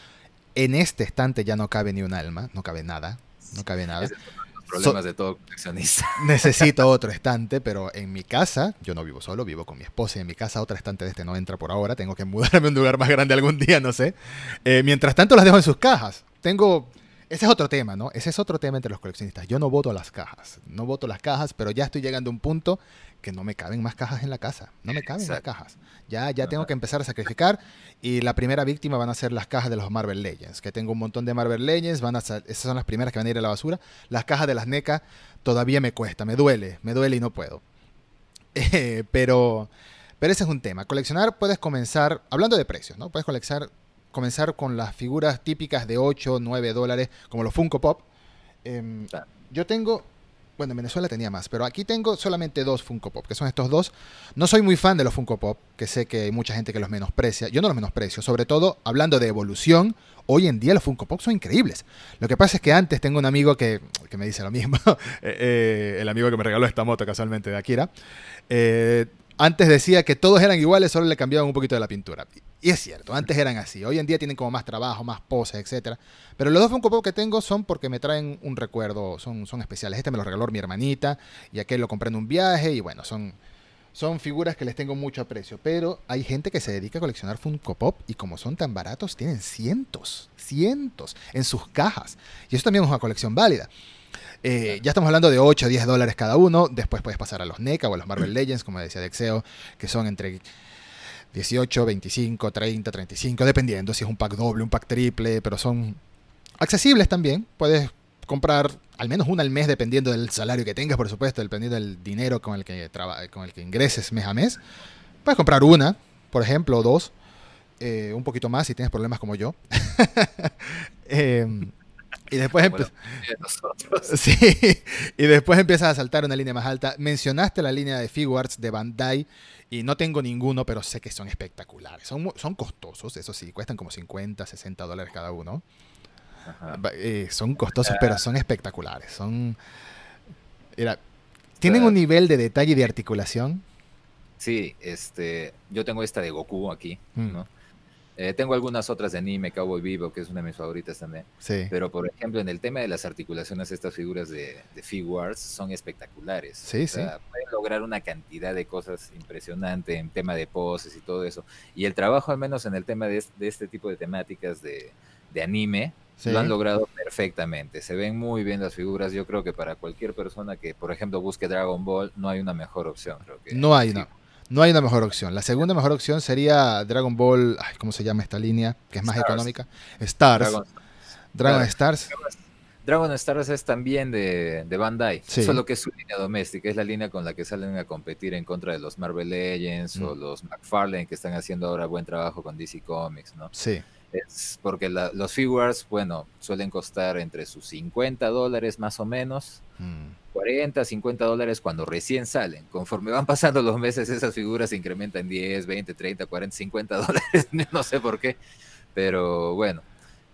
en este estante ya no cabe ni un alma, no cabe nada, no cabe nada. Ese es uno de los So- problemas de todo coleccionista. Necesito otro estante, pero en mi casa, yo no vivo solo, vivo con mi esposa y en mi casa otro estante de este no entra por ahora, tengo que mudarme a un lugar más grande algún día, no sé. Mientras tanto las dejo en sus cajas. Ese es otro tema, ¿no? Ese es otro tema entre los coleccionistas. Yo no voto las cajas, no voto las cajas, pero ya estoy llegando a un punto que no me caben más cajas en la casa, no me caben más Exacto. cajas. Ya tengo Ajá. que empezar a sacrificar y la primera víctima van a ser las cajas de los Marvel Legends, que tengo un montón de Marvel Legends, esas son las primeras que van a ir a la basura. Las cajas de las NECA todavía me cuesta, me duele y no puedo. Eh, pero, pero ese es un tema. Coleccionar puedes comenzar, hablando de precios, ¿no? Puedes comenzar con las figuras típicas de 8 9 dólares, como los Funko Pop. Claro. Yo tengo, bueno, en Venezuela tenía más, pero aquí tengo solamente 2 Funko Pop, que son estos dos. No soy muy fan de los Funko Pop, que sé que hay mucha gente que los menosprecia. Yo no los menosprecio, sobre todo hablando de evolución. Hoy en día los Funko Pop son increíbles. Lo que pasa es que antes tengo un amigo que me dice lo mismo. El amigo que me regaló esta moto casualmente de Akira. Eh, Antes decía que todos eran iguales, solo le cambiaban un poquito de la pintura. Y es cierto, antes eran así. Hoy en día tienen como más trabajo, más poses, etcétera. Pero los dos Funko Pop que tengo son porque me traen un recuerdo, son especiales. Este me lo regaló mi hermanita y aquel lo compré en un viaje y bueno, son figuras que les tengo mucho aprecio. Pero hay gente que se dedica a coleccionar Funko Pop y como son tan baratos, tienen cientos en sus cajas. Y eso también es una colección válida. Claro. Ya estamos hablando de 8 o 10 dólares cada uno. Después puedes pasar a los NECA o a los Marvel Legends, como decía Dexeo, que son entre 18, 25, 30, 35, dependiendo si es un pack doble, un pack triple, pero son accesibles también. Puedes comprar al menos una al mes, dependiendo del salario que tengas, por supuesto, dependiendo del dinero con el que ingreses mes a mes. Puedes comprar una, por ejemplo, o dos, un poquito más si tienes problemas como yo. eh, y después Como la mayoría de nosotros. sí, y después empiezas a saltar una línea más alta. Mencionaste la línea de Figuarts de Bandai y no tengo ninguno, pero sé que son espectaculares. Son costosos, eso sí, cuestan como 50, 60 dólares cada uno. Ajá. Son costosos, pero son espectaculares. Era, tienen un Ah, nivel de detalle y de articulación. sí, yo tengo esta de Goku aquí, Mm, ¿no? Tengo algunas otras de anime, Cowboy Vivo, que es una de mis favoritas también. Sí, Pero, por ejemplo, en el tema de las articulaciones, estas figuras de Figuarts son espectaculares. sí, O sí. sea, pueden lograr una cantidad de cosas impresionante en tema de poses y todo eso. Y el trabajo, al menos en el tema de este tipo de temáticas de anime, lo han Sí. logrado perfectamente. Se ven muy bien las figuras. Yo creo que para cualquier persona que, por ejemplo, busque Dragon Ball, no hay una mejor opción, creo que No hay Figuarts. una, no hay una mejor opción. La segunda mejor opción sería Dragon Ball, ay, ¿cómo se llama esta línea? Que es más Stars. económica. Stars. Dragon Stars. Dragon Claro. Stars. Dragon Stars es también de Bandai, Sí. solo que es su línea doméstica, es la línea con la que salen a competir en contra de los Marvel Legends Mm, o los McFarlane que están haciendo ahora buen trabajo con DC Comics, ¿no? sí. Es porque los figures, bueno, suelen costar entre sus $50 más o menos, Mm, 40, $50 cuando recién salen. Conforme van pasando los meses, esas figuras se incrementan 10, 20, 30, 40, $50. No sé por qué, pero bueno.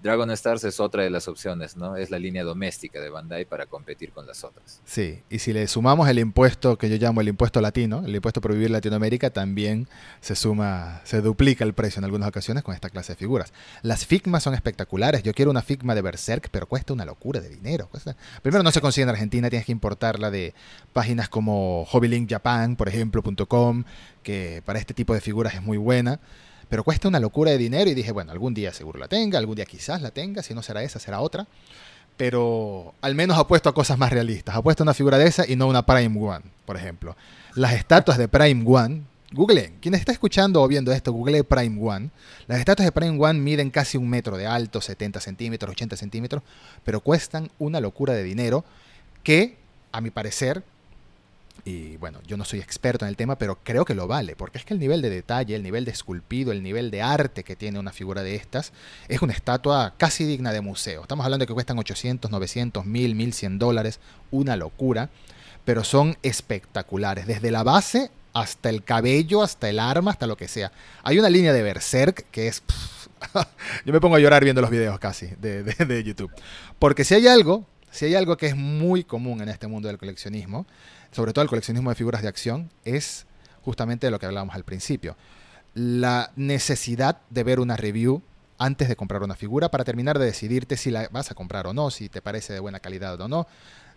Dragon Stars es otra de las opciones, ¿no? Es la línea doméstica de Bandai para competir con las otras. sí. Y si le sumamos el impuesto que yo llamo el impuesto latino, el impuesto por vivir en Latinoamérica, también se suma, se duplica el precio en algunas ocasiones con esta clase de figuras. Las Figmas son espectaculares. Yo quiero una Figma de Berserk, pero cuesta una locura de dinero. Primero, no se consigue en Argentina, tienes que importarla de páginas como Hobbylink Japan, por ejemplo, .com, que para este tipo de figuras es muy buena. Pero cuesta una locura de dinero y dije, bueno, algún día seguro la tenga, algún día quizás la tenga, si no será esa, será otra. Pero al menos apuesto a cosas más realistas. Apuesto a una figura de esa y no una Prime One, por ejemplo. Las estatuas de Prime One, google, quien está escuchando o viendo esto, google Prime One. Las estatuas de Prime One miden casi 1 metro de alto, 70 centímetros, 80 centímetros, pero cuestan una locura de dinero que, a mi parecer, y bueno, yo no soy experto en el tema, pero creo que lo vale, porque es que el nivel de detalle, el nivel de esculpido, el nivel de arte que tiene una figura de estas, es una estatua casi digna de museo. Estamos hablando de que cuestan 800, 900, 1000, 1100 dólares, una locura, pero son espectaculares, desde la base hasta el cabello, hasta el arma, hasta lo que sea. Hay una línea de Berserk que es... yo me pongo a llorar viendo los videos casi de YouTube. Porque si hay algo que es muy común en este mundo del coleccionismo, sobre todo el coleccionismo de figuras de acción, es justamente de lo que hablábamos al principio. La necesidad de ver una review antes de comprar una figura para terminar de decidirte si la vas a comprar o no, si te parece de buena calidad o no.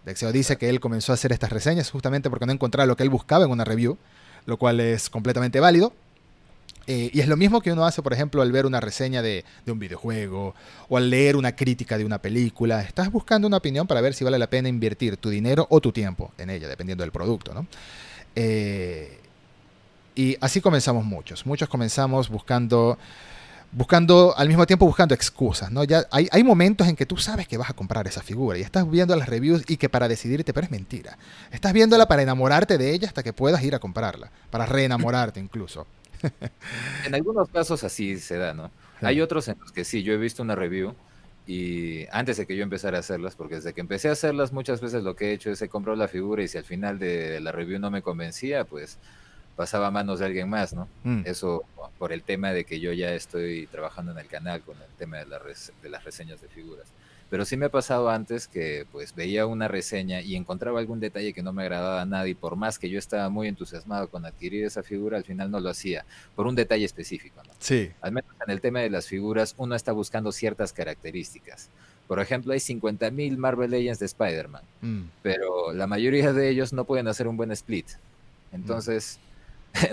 Dexeo dice que él comenzó a hacer estas reseñas justamente porque no encontraba lo que él buscaba en una review, lo cual es completamente válido. Y es lo mismo que uno hace, por ejemplo, al ver una reseña de un videojuego o al leer una crítica de una película. Estás buscando una opinión para ver si vale la pena invertir tu dinero o tu tiempo en ella, dependiendo del producto, ¿no? Eh, y así comenzamos muchos. Muchos comenzamos buscando al mismo tiempo buscando excusas, ¿no? Ya hay momentos en que tú sabes que vas a comprar esa figura y estás viendo las reviews y que para decidirte, pero es mentira. Estás viéndola para enamorarte de ella hasta que puedas ir a comprarla, para reenamorarte incluso. En algunos casos así se da, ¿no? Sí. Hay otros en los que sí, yo he visto una review y antes de que yo empezara a hacerlas, porque desde que empecé a hacerlas muchas veces lo que he hecho es he comprado la figura y si al final de la review no me convencía, pues pasaba a manos de alguien más, ¿no? Mm. Eso por el tema de que yo ya estoy trabajando en el canal con el tema de las reseñas de figuras. Pero sí me ha pasado antes que pues veía una reseña y encontraba algún detalle que no me agradaba a nadie, y por más que yo estaba muy entusiasmado con adquirir esa figura, al final no lo hacía, por un detalle específico, ¿no? Sí. Al menos en el tema de las figuras, uno está buscando ciertas características. Por ejemplo, hay 50.000 Marvel Legends de Spider-Man, Mm, pero la mayoría de ellos no pueden hacer un buen split. mm, Entonces,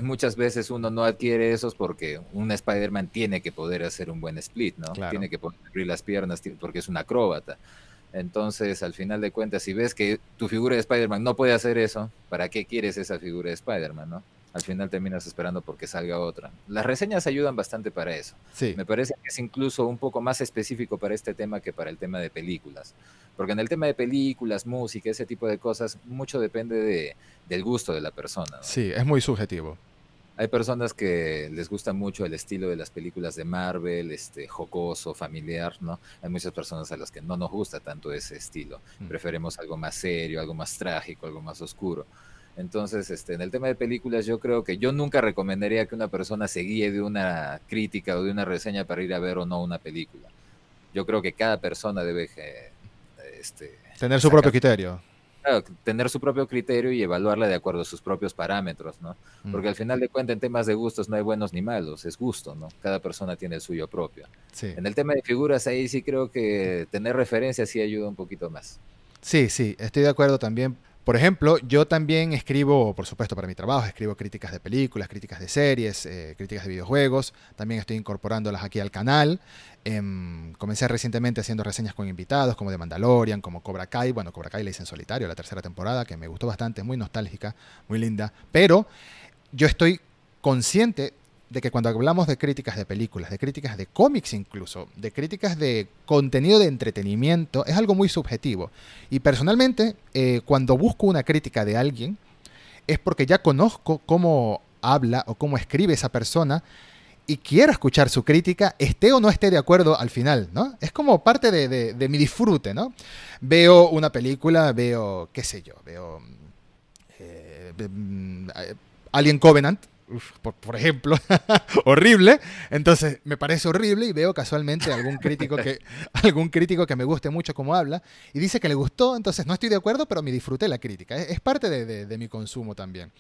muchas veces uno no adquiere esos porque un Spider-Man tiene que poder hacer un buen split, ¿no? claro. Tiene que poder abrir las piernas porque es un acróbata. Entonces, al final de cuentas, si ves que tu figura de Spider-Man no puede hacer eso, ¿para qué quieres esa figura de Spider-Man, no? Al final terminas esperando porque salga otra. Las reseñas ayudan bastante para eso. Sí. Me parece que es incluso un poco más específico para este tema que para el tema de películas. Porque en el tema de películas, música, ese tipo de cosas, mucho depende del gusto de la persona, ¿no? Sí, es muy subjetivo. Hay personas que les gusta mucho el estilo de las películas de Marvel, jocoso, familiar, ¿no? Hay muchas personas a las que no nos gusta tanto ese estilo. Mm. Preferimos algo más serio, algo más trágico, algo más oscuro. Entonces, en el tema de películas, yo creo que yo nunca recomendaría que una persona se guíe de una crítica o de una reseña para ir a ver o no una película. Yo creo que cada persona debe este, Tener su propio sacar criterio. claro, tener su propio criterio y evaluarla de acuerdo a sus propios parámetros, ¿no? Mm, Porque al final de cuentas en temas de gustos no hay buenos ni malos, es gusto, ¿no? Cada persona tiene el suyo propio. sí. En el tema de figuras, ahí sí creo que tener referencias sí ayuda un poquito más. Sí, sí, estoy de acuerdo también. Por ejemplo, yo también escribo, por supuesto, para mi trabajo, escribo críticas de películas, críticas de series, críticas de videojuegos. También estoy incorporándolas aquí al canal. Comencé recientemente haciendo reseñas con invitados, como de Mandalorian, como Cobra Kai. Bueno, Cobra Kai la hice en solitario, la tercera temporada, que me gustó bastante, es muy nostálgica, muy linda. Pero yo estoy consciente de que cuando hablamos de críticas de películas, de críticas de cómics incluso, de críticas de contenido de entretenimiento, es algo muy subjetivo. Y personalmente, cuando busco una crítica de alguien, es porque ya conozco cómo habla o cómo escribe esa persona y quiero escuchar su crítica, esté o no esté de acuerdo al final, ¿no? Es como parte de mi disfrute, ¿no? Veo una película, veo, qué sé yo, veo Alien Covenant, por ejemplo, horrible. Entonces me parece horrible y veo casualmente algún crítico que me guste mucho cómo habla y dice que le gustó, entonces no estoy de acuerdo, pero me disfruté la crítica. Es parte de mi consumo también.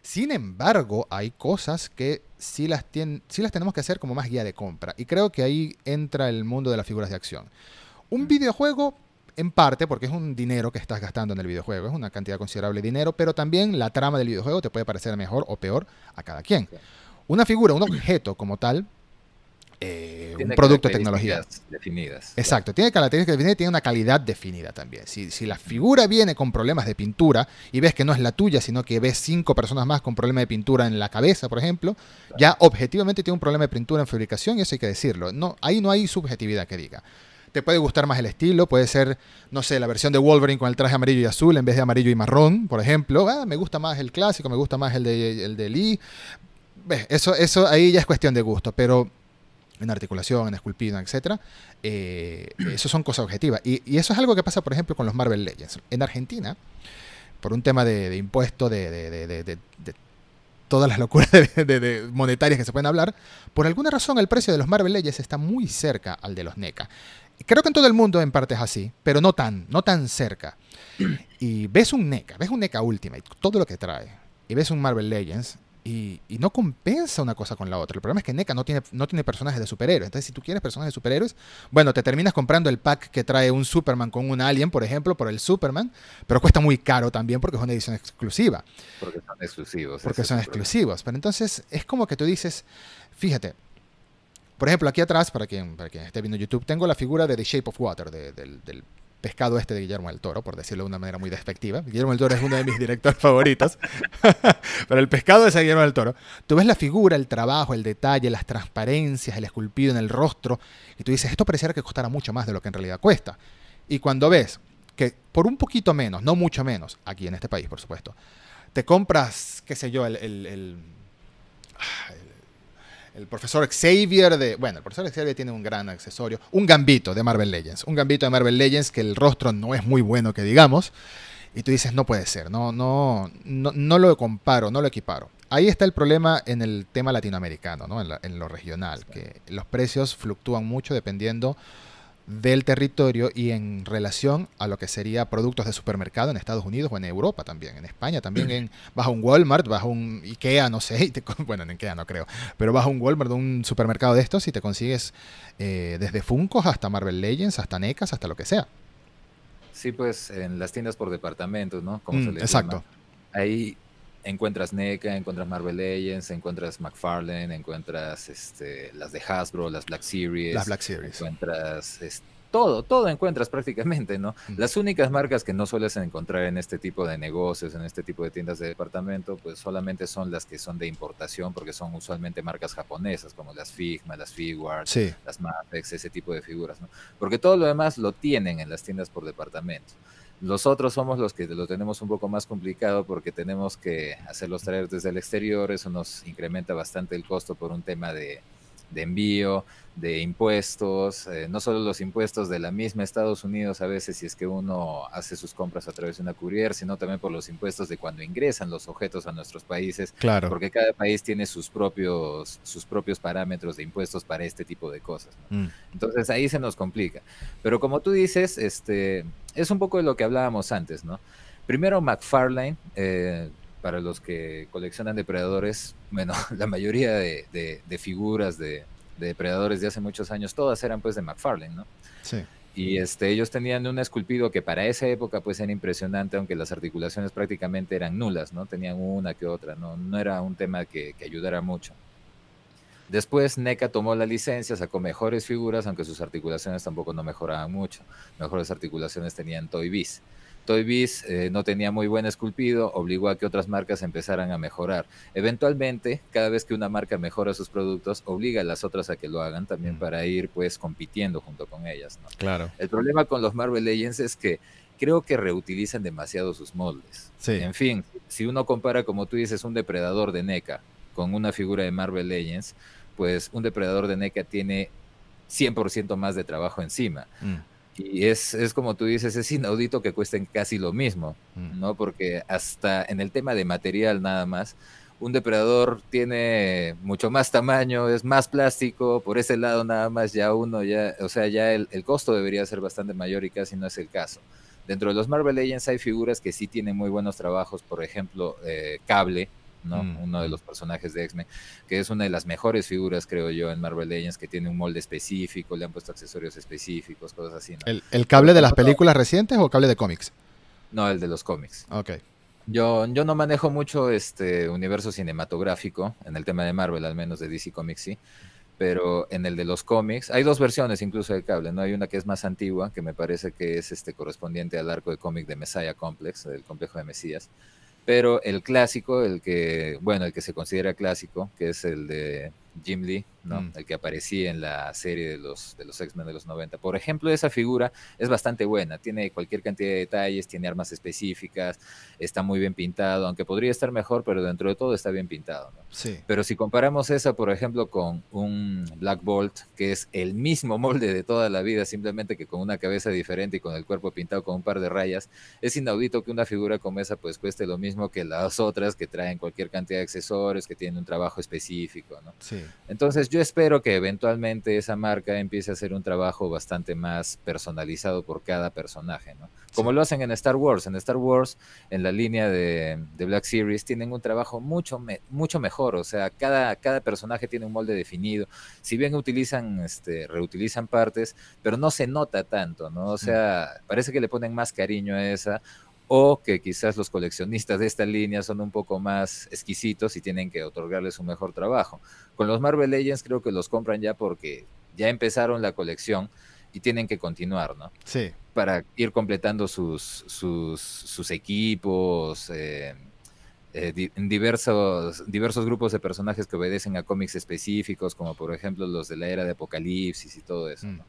Sin embargo, hay cosas que sí las tenemos que hacer como más guía de compra. Y creo que ahí entra el mundo de las figuras de acción. Un videojuego, en parte, porque es un dinero que estás gastando en el videojuego, es una cantidad considerable de dinero, pero también la trama del videojuego te puede parecer mejor o peor a cada quien. Una figura, un objeto como tal, un Tiene producto de tecnología. características definidas, claro. Exacto, tiene características definidas y tiene una calidad definida también. Si la figura viene con problemas de pintura y ves que no es la tuya, sino que ves 5 personas más con problemas de pintura en la cabeza, por ejemplo, ya objetivamente tiene un problema de pintura en fabricación y eso hay que decirlo. No, ahí no hay subjetividad que diga. Te puede gustar más el estilo, puede ser, no sé, la versión de Wolverine con el traje amarillo y azul en vez de amarillo y marrón, por ejemplo. Me gusta más el clásico, me gusta más el de Lee. ¿Ves? Eso ahí ya es cuestión de gusto, pero en articulación, en esculpido, etcétera, eso son cosas objetivas. Y eso es algo que pasa, por ejemplo, con los Marvel Legends. En Argentina, por un tema de impuesto, de todas las locuras monetarias que se pueden hablar, por alguna razón el precio de los Marvel Legends está muy cerca al de los NECA. Creo que en todo el mundo en parte es así, pero no tan cerca. Y ves un NECA Ultimate, todo lo que trae, y ves un Marvel Legends, y no compensa una cosa con la otra. El problema es que NECA no tiene personajes de superhéroes. Entonces, si tú quieres personajes de superhéroes, bueno, te terminas comprando el pack que trae un Superman con un Alien, por ejemplo, por el Superman, pero cuesta muy caro también porque es una edición exclusiva. Porque son exclusivos, Porque ese es son el problema. exclusivos. Pero entonces, es como que tú dices, fíjate, por ejemplo, aquí atrás, para quien esté viendo YouTube, tengo la figura de The Shape of Water, del pescado este de Guillermo del Toro, por decirlo de una manera muy despectiva. Guillermo del Toro es uno de mis directores favoritos. Pero el pescado es Guillermo del Toro. Tú ves la figura, el trabajo, el detalle, las transparencias, el esculpido en el rostro, y tú dices, esto pareciera que costara mucho más de lo que en realidad cuesta. Y cuando ves que por un poquito menos, no mucho menos, aquí en este país, por supuesto, te compras, qué sé yo, el profesor Xavier Bueno, el profesor Xavier tiene un gran accesorio. Un gambito de Marvel Legends. Un gambito de Marvel Legends que el rostro no es muy bueno, que digamos. Y tú dices, no puede ser. No lo comparo, no lo equiparo. Ahí está el problema en el tema latinoamericano, ¿no? En lo regional. Que los precios fluctúan mucho dependiendo del territorio y en relación a lo que sería productos de supermercado en Estados Unidos o en Europa también, en España también, vas a un Walmart, vas a un Ikea, no sé, bueno, en Ikea no creo, pero vas a un Walmart, un supermercado de estos y te consigues desde Funkos hasta Marvel Legends, hasta NECAs, hasta lo que sea. Sí, pues en las tiendas por departamentos, ¿no? Como se les llama. Exacto. Ahí encuentras NECA, encuentras Marvel Legends, encuentras McFarlane, encuentras las de Hasbro, las Black Las Series, Black Series. encuentras todo encuentras prácticamente, ¿no? Mm. Las únicas marcas que no sueles encontrar en este tipo de negocios, en este tipo de tiendas de departamento, pues solamente son las que son de importación, porque son usualmente marcas japonesas, como las Figma, las Figuarts, Sí. las Mafex, ese tipo de figuras, ¿no? Porque todo lo demás lo tienen en las tiendas por departamento. Los otros somos los que lo tenemos un poco más complicado porque tenemos que hacerlos traer desde el exterior, eso nos incrementa bastante el costo por un tema de envío, de impuestos, no solo los impuestos de la misma Estados Unidos a veces si es que uno hace sus compras a través de una courier, sino también por los impuestos de cuando ingresan los objetos a nuestros países, Claro. porque cada país tiene sus propios parámetros de impuestos para este tipo de cosas, ¿no? Mm. Entonces ahí se nos complica. Pero como tú dices, es un poco de lo que hablábamos antes, ¿no? Primero McFarlane, para los que coleccionan depredadores, bueno, la mayoría de figuras de depredadores de hace muchos años, todas eran pues de McFarlane, ¿no? Sí. Y ellos tenían un esculpido que para esa época pues era impresionante, aunque las articulaciones prácticamente eran nulas, ¿no? Tenían una que otra, no era un tema que ayudara mucho. Después NECA tomó la licencia, sacó mejores figuras, aunque sus articulaciones tampoco no mejoraban mucho. Mejores articulaciones tenían Toy Biz. Toy Biz no tenía muy buen esculpido, obligó a que otras marcas empezaran a mejorar. Eventualmente, cada vez que una marca mejora sus productos, obliga a las otras a que lo hagan también para ir pues compitiendo junto con ellas, ¿no? Claro. El problema con los Marvel Legends es que creo que reutilizan demasiado sus moldes. Sí. En fin, si uno compara, como tú dices, un depredador de NECA con una figura de Marvel Legends, pues un depredador de NECA tiene 100% más de trabajo encima. Y es como tú dices, es inaudito que cuesten casi lo mismo, ¿no? Porque hasta en el tema de material nada más, un depredador tiene mucho más tamaño, es más plástico, por ese lado nada más ya o sea, ya el costo debería ser bastante mayor y casi no es el caso. Dentro de los Marvel Legends hay figuras que sí tienen muy buenos trabajos, por ejemplo, Cable, ¿no? Uno de los personajes de X-Men, que es una de las mejores figuras, creo yo, en Marvel Legends, que tiene un molde específico, le han puesto accesorios específicos, cosas así, ¿no? ¿El cable de las películas recientes o cable de cómics? No, el de los cómics. Ok. Yo no manejo mucho este universo cinematográfico, en el tema de Marvel, al menos de DC Comics sí, pero en el de los cómics, hay dos versiones incluso del cable, ¿no? Hay una que es más antigua, que me parece que es correspondiente al arco de cómic de Messiah Complex, del complejo de Mesías. Pero el clásico, el que se considera clásico, que es el de Jim Lee, ¿no? El que aparecía en la serie de los X-Men de los 90. Por ejemplo, esa figura es bastante buena, tiene cualquier cantidad de detalles, tiene armas específicas, está muy bien pintado, aunque podría estar mejor, pero dentro de todo está bien pintado, ¿no? Sí. Pero si comparamos esa, por ejemplo, con un Black Bolt, que es el mismo molde de toda la vida, simplemente que con una cabeza diferente y con el cuerpo pintado con un par de rayas, es inaudito que una figura como esa pues cueste lo mismo que las otras que traen cualquier cantidad de accesorios, que tienen un trabajo específico, ¿no? Sí. Entonces yo espero que eventualmente esa marca empiece a hacer un trabajo bastante más personalizado por cada personaje, ¿no? Como lo hacen en Star Wars. En Star Wars, en la línea de Black Series, tienen un trabajo mucho mejor. O sea, cada personaje tiene un molde definido. Si bien reutilizan partes, pero no se nota tanto, ¿no? O sea, parece que le ponen más cariño a esa, o que quizás los coleccionistas de esta línea son un poco más exquisitos y tienen que otorgarles un mejor trabajo. Con los Marvel Legends creo que los compran ya porque ya empezaron la colección y tienen que continuar, ¿no? Sí. Para ir completando sus equipos, en diversos grupos de personajes que obedecen a cómics específicos, como por ejemplo los de la era de Apocalipsis y todo eso, ¿no?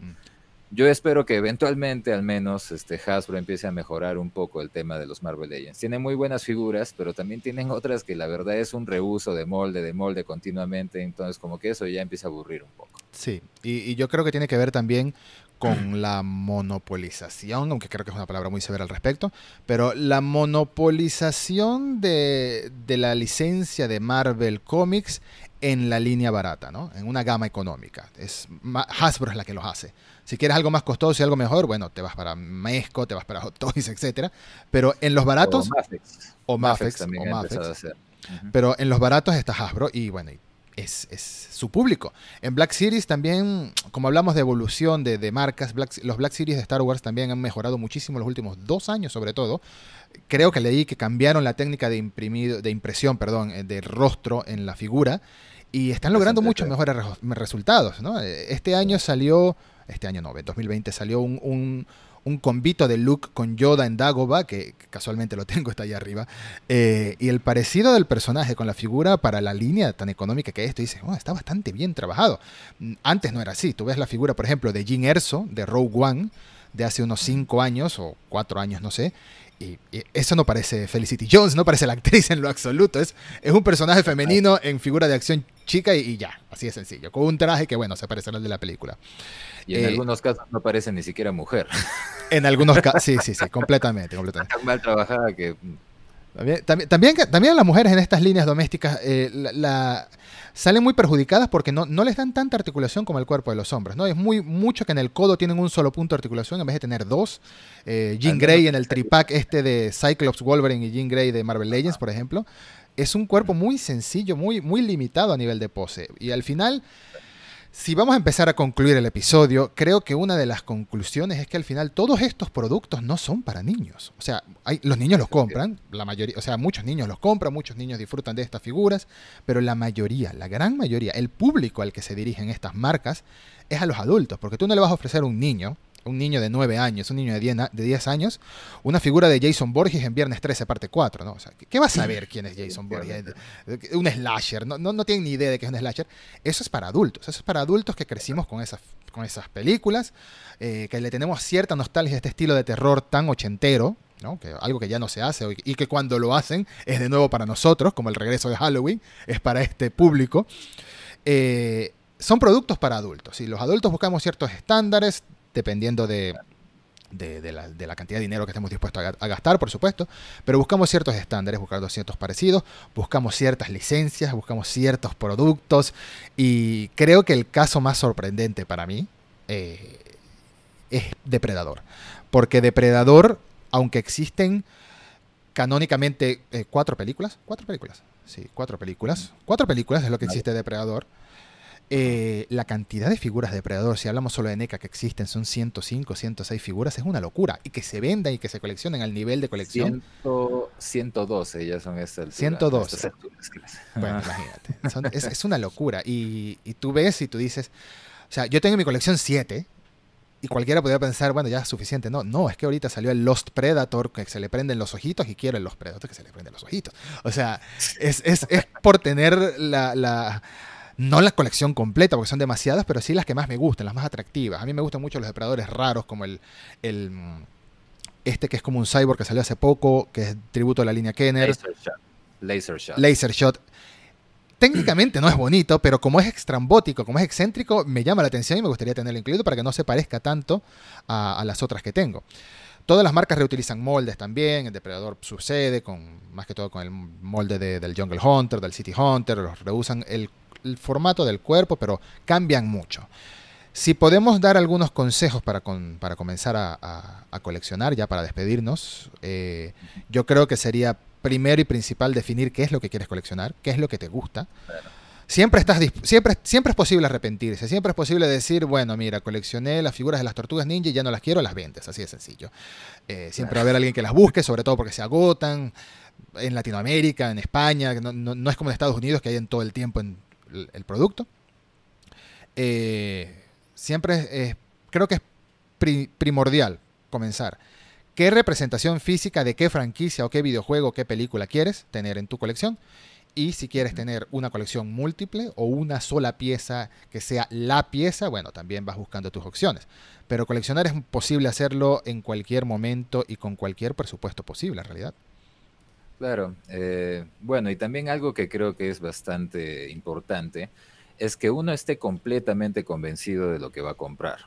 Yo espero que eventualmente al menos Hasbro empiece a mejorar un poco el tema de los Marvel Legends. Tienen muy buenas figuras, pero también tienen otras que la verdad es un reuso de molde continuamente, entonces como que eso ya empieza a aburrir un poco. Sí, y yo creo que tiene que ver también con la monopolización, aunque creo que es una palabra muy severa al respecto, pero la monopolización de la licencia de Marvel Comics en la línea barata, ¿no? En una gama económica. Hasbro es la que los hace. Si quieres algo más costoso y algo mejor, bueno, te vas para Mezco, te vas para Hot Toys, etc. Pero en los baratos... O Mafex también ha empezado a hacer. Pero en los baratos está Hasbro y bueno, es su público. En Black Series también, como hablamos de evolución de marcas, los Black Series de Star Wars también han mejorado muchísimo los últimos 2 años, sobre todo. Creo que leí que cambiaron la técnica de impresión del rostro en la figura y están logrando muchos mejores resultados, ¿no? Este año no, en 2020 salió un convito de Luke con Yoda en Dagobah, que casualmente lo tengo, está ahí arriba, y el parecido del personaje con la figura para la línea tan económica que es, tú dices, está bastante bien trabajado. Antes no era así. Tú ves la figura, por ejemplo, de Jyn Erso, de Rogue One, de hace unos 5 años o 4 años, no sé, y eso no parece Felicity Jones, no parece la actriz en lo absoluto. Es un personaje femenino en figura de acción chica y ya, así de sencillo, con un traje que, bueno, se parece al de la película. Y en algunos casos no parece ni siquiera mujer. En algunos casos, sí, completamente. Está tan mal trabajada que También las mujeres en estas líneas domésticas salen muy perjudicadas porque no les dan tanta articulación como el cuerpo de los hombres, ¿no? Es mucho que en el codo tienen un solo punto de articulación en vez de tener dos. Jean Al menos Grey en el tripack este de Cyclops, Wolverine y Jean Grey de Marvel Legends, por ejemplo, es un cuerpo muy sencillo, muy limitado a nivel de pose. Y al final, si vamos a empezar a concluir el episodio, creo que una de las conclusiones es que al final todos estos productos no son para niños. O sea, los niños los compran, la mayoría, o sea, muchos niños los compran, muchos niños disfrutan de estas figuras, pero la mayoría, la gran mayoría, el público al que se dirigen estas marcas es a los adultos, porque tú no le vas a ofrecer a un niño de 9 años, un niño de 10 años, una figura de Jason Borges en Viernes 13 parte 4, ¿no? O sea, ¿qué va a saber quién es Jason Borges? Un slasher, no tienen ni idea de qué es un slasher. Eso es para adultos que crecimos con esas películas, que le tenemos cierta nostalgia a este estilo de terror tan ochentero, ¿no? Algo que ya no se hace y que cuando lo hacen es de nuevo para nosotros, como el regreso de Halloween, es para este público. Son productos para adultos. Y los adultos buscamos ciertos estándares dependiendo de la cantidad de dinero que estemos dispuestos a gastar, por supuesto, pero buscamos ciertos estándares, buscando ciertos parecidos, buscamos ciertas licencias, buscamos ciertos productos, y creo que el caso más sorprendente para mí es Depredador, porque Depredador, aunque existen canónicamente cuatro películas, sí, cuatro películas es lo que existe de Depredador. La cantidad de figuras de Depredador, si hablamos solo de NECA que existen, son 105, 106 figuras, es una locura. Y que se vendan y que se coleccionen al nivel de colección. 112 ya son a esta altura. 112. Bueno, imagínate. Es una locura. Y tú ves y tú dices, o sea, yo tengo en mi colección 7. Y cualquiera podría pensar, bueno, ya es suficiente. No, es que ahorita salió el Lost Predator, que se le prenden los ojitos, y quiero el Lost Predator que se le prenden los ojitos. O sea, es por tener no la colección completa, porque son demasiadas, pero sí las que más me gustan, las más atractivas. A mí me gustan mucho los depredadores raros, como este que es como un cyborg que salió hace poco, que es tributo a la línea Kenner. Laser Shot. Técnicamente no es bonito, pero como es extrambótico, como es excéntrico, me llama la atención y me gustaría tenerlo incluido para que no se parezca tanto a las otras que tengo. Todas las marcas reutilizan moldes también. El Depredador sucede, más que todo con el molde del Jungle Hunter, del City Hunter. Los reusan el formato del cuerpo, pero cambian mucho. Si podemos dar algunos consejos para comenzar a coleccionar, ya para despedirnos, yo creo que sería primero y principal definir qué es lo que quieres coleccionar, qué es lo que te gusta. Siempre es posible arrepentirse, siempre es posible decir, bueno, mira, coleccioné las figuras de las tortugas ninja y ya no las quiero, las vendes, así de sencillo. Siempre va a haber alguien que las busque, sobre todo porque se agotan. En Latinoamérica, en España, no es como en Estados Unidos, que hay en todo el tiempo el producto. Creo que es primordial comenzar. ¿Qué representación física de qué franquicia o qué videojuego o qué película quieres tener en tu colección? Y si quieres tener una colección múltiple o una sola pieza que sea la pieza, bueno, también vas buscando tus opciones. Pero coleccionar es posible hacerlo en cualquier momento y con cualquier presupuesto posible, en realidad. Claro, bueno, y también algo que creo que es bastante importante es que uno esté completamente convencido de lo que va a comprar.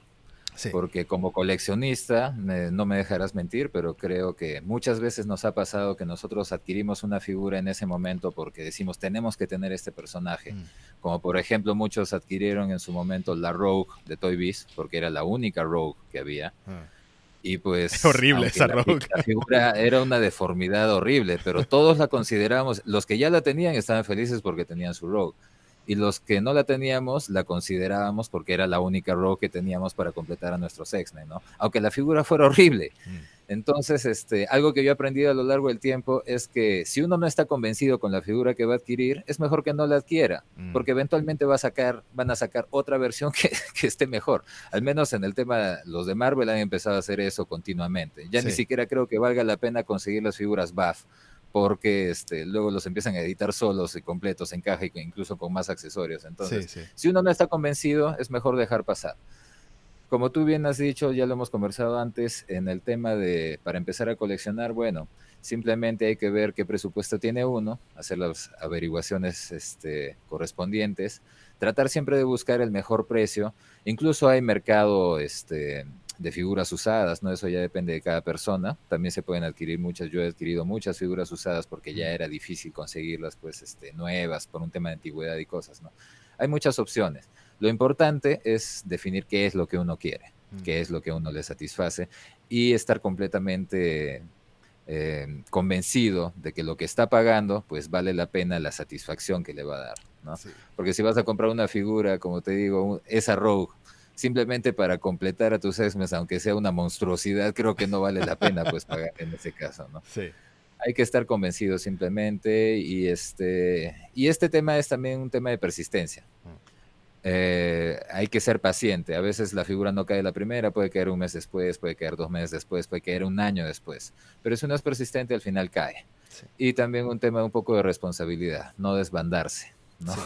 Sí. Porque como coleccionista, no me dejarás mentir, pero creo que muchas veces nos ha pasado que nosotros adquirimos una figura en ese momento porque decimos tenemos que tener este personaje. Como por ejemplo muchos adquirieron en su momento la Rogue de Toy Biz porque era la única Rogue que había. Y pues es horrible esa Rogue. La figura era una deformidad horrible, pero todos la consideramos, los que ya la tenían estaban felices porque tenían su Rogue. Y los que no la teníamos, la considerábamos porque era la única Rogue que teníamos para completar a nuestros X-Men, ¿no? Aunque la figura fuera horrible. Entonces, algo que yo he aprendido a lo largo del tiempo es que si uno no está convencido con la figura que va a adquirir, es mejor que no la adquiera, porque eventualmente van a sacar otra versión que esté mejor. Al menos en el tema, los de Marvel han empezado a hacer eso continuamente. Ya ni siquiera creo que valga la pena conseguir las figuras buff, porque luego los empiezan a editar solos y completos en caja, y incluso con más accesorios. Entonces, si uno no está convencido, es mejor dejar pasar. Como tú bien has dicho, ya lo hemos conversado antes, en el tema de, para empezar a coleccionar, bueno, simplemente hay que ver qué presupuesto tiene uno, hacer las averiguaciones correspondientes, tratar siempre de buscar el mejor precio. Incluso hay mercado de figuras usadas, ¿no? Eso ya depende de cada persona. También se pueden adquirir muchas, yo he adquirido muchas figuras usadas porque ya era difícil conseguirlas, pues, nuevas por un tema de antigüedad y cosas, ¿no? Hay muchas opciones. Lo importante es definir qué es lo que uno quiere, qué es lo que a uno le satisface y estar completamente convencido de que lo que está pagando, pues vale la pena la satisfacción que le va a dar, ¿no? Sí. Porque si vas a comprar una figura, como te digo, esa Rogue, simplemente para completar a tus X-Men, aunque sea una monstruosidad, creo que no vale la pena pues pagar en ese caso, ¿no? Sí. Hay que estar convencido simplemente y este tema es también un tema de persistencia. Hay que ser paciente. A veces la figura no cae la primera, puede caer un mes después, puede caer 2 meses después, puede caer un año después. Pero si uno es persistente, al final cae. Sí. Y también un tema un poco de responsabilidad, no desbandarse, ¿no? Sí.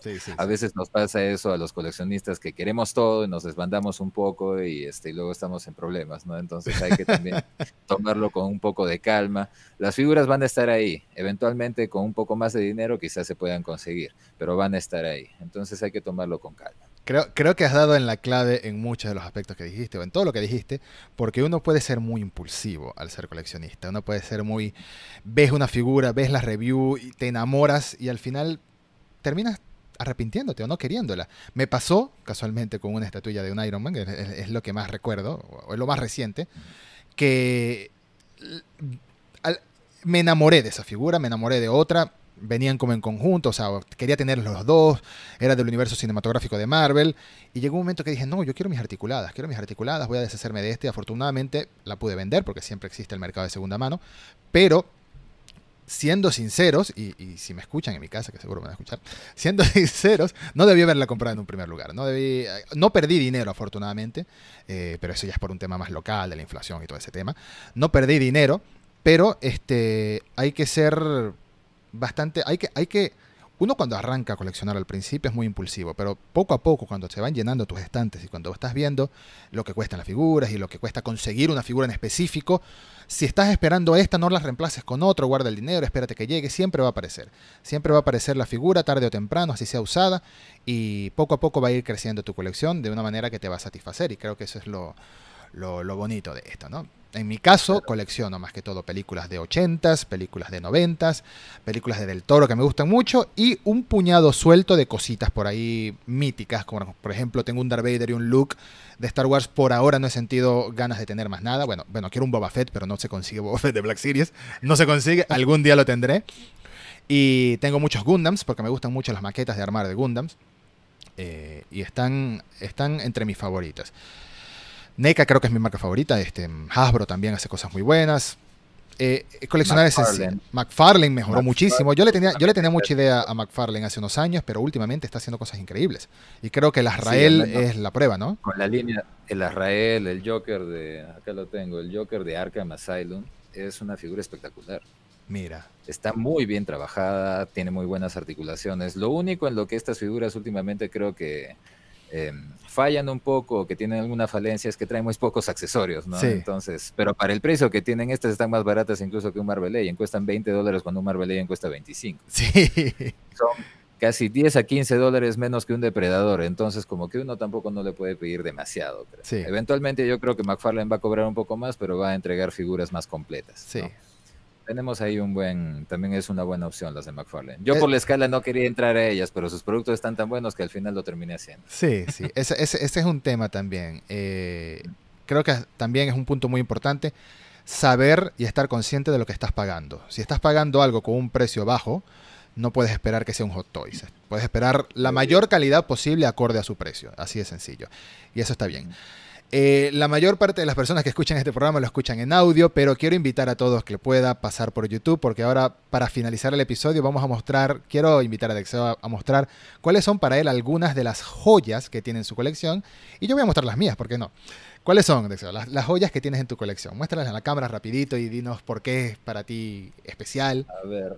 Sí, sí, A sí. veces nos pasa eso a los coleccionistas que queremos todo y nos desbandamos un poco y luego estamos en problemas, ¿no? Entonces hay que también tomarlo con un poco de calma. Las figuras van a estar ahí, eventualmente con un poco más de dinero quizás se puedan conseguir, pero van a estar ahí. Entonces hay que tomarlo con calma. Creo que has dado en la clave en muchos de los aspectos que dijiste, o en todo lo que dijiste, porque uno puede ser muy impulsivo al ser coleccionista. Uno puede ser muy... Ves una figura, ves la review, y te enamoras y al final terminas arrepintiéndote o no queriéndola. Me pasó casualmente con una estatuilla de un Iron Man, que es lo que más recuerdo, o es lo más reciente, que al- me enamoré de esa figura, me enamoré de otra, venían como en conjunto, o sea, quería tener los dos, era del universo cinematográfico de Marvel, y llegó un momento que dije, no, yo quiero mis articuladas, voy a deshacerme de este, afortunadamente la pude vender, porque siempre existe el mercado de segunda mano, pero siendo sinceros, y si me escuchan en mi casa, que seguro me van a escuchar, siendo sinceros, no debí haberla comprado en un primer lugar. No perdí dinero, afortunadamente, pero eso ya es por un tema más local, de la inflación y todo ese tema. No perdí dinero, pero hay que ser bastante... uno cuando arranca a coleccionar al principio es muy impulsivo, pero poco a poco, cuando se van llenando tus estantes y cuando estás viendo lo que cuestan las figuras y lo que cuesta conseguir una figura en específico, si estás esperando esta, no las reemplaces con otro, guarda el dinero, espérate que llegue, siempre va a aparecer. Siempre va a aparecer la figura tarde o temprano, así sea usada, y poco a poco va a ir creciendo tu colección de una manera que te va a satisfacer, y creo que eso es lo bonito de esto, ¿no? En mi caso, colecciono más que todo películas de 80s, películas de 90s, películas de Del Toro que me gustan mucho y un puñado suelto de cositas por ahí míticas, como por ejemplo tengo un Darth Vader y un Luke de Star Wars. Por ahora no he sentido ganas de tener más nada. Bueno, quiero un Boba Fett, pero no se consigue Boba Fett de Black Series. No se consigue, algún día lo tendré. Y tengo muchos Gundams, porque me gustan mucho las maquetas de armar de Gundams. Y están entre mis favoritas. NECA creo que es mi marca favorita. Hasbro también hace cosas muy buenas. Coleccionar es sencillo. McFarlane. McFarlane mejoró muchísimo. Yo le tenía mucha idea McFarlane. a McFarlane hace unos años, pero últimamente está haciendo cosas increíbles. Y creo que el Sí, al Azrael menos es la prueba, ¿no? con la línea, el Azrael, el Joker acá lo tengo, el Joker de Arkham Asylum, es una figura espectacular. Mira. Está muy bien trabajada, tiene muy buenas articulaciones. Lo único en lo que estas figuras últimamente creo que fallan un poco, que tienen alguna falencia, es que traen muy pocos accesorios, ¿no? Sí. Entonces, pero para el precio que tienen, estas están más baratas incluso que un Marvel Legend. Cuestan $20 cuando un Marvel Legend cuesta 25. Sí. Son casi 10 a 15 dólares menos que un depredador, entonces como que uno tampoco no le puede pedir demasiado, creo. Sí. Eventualmente yo creo que McFarlane va a cobrar un poco más, pero va a entregar figuras más completas, Sí. ¿no? Tenemos ahí también es una buena opción las de McFarlane. Yo por la escala no quería entrar a ellas, pero sus productos están tan buenos que al final lo terminé haciendo. Sí, sí. Ese es un tema también. Creo que también es un punto muy importante saber y estar consciente de lo que estás pagando. Si estás pagando algo con un precio bajo, no puedes esperar que sea un Hot Toys. Puedes esperar la mayor calidad posible acorde a su precio. Así de sencillo. Y eso está bien. La mayor parte de las personas que escuchan este programa lo escuchan en audio, pero quiero invitar a todos que pueda pasar por YouTube, porque ahora para finalizar el episodio quiero invitar a Dexeo a mostrar cuáles son para él algunas de las joyas que tiene en su colección, y yo voy a mostrar las mías, ¿por qué no? ¿Cuáles son, Dexeo, las joyas que tienes en tu colección? Muéstralas en la cámara rapidito y dinos por qué es para ti especial. A ver.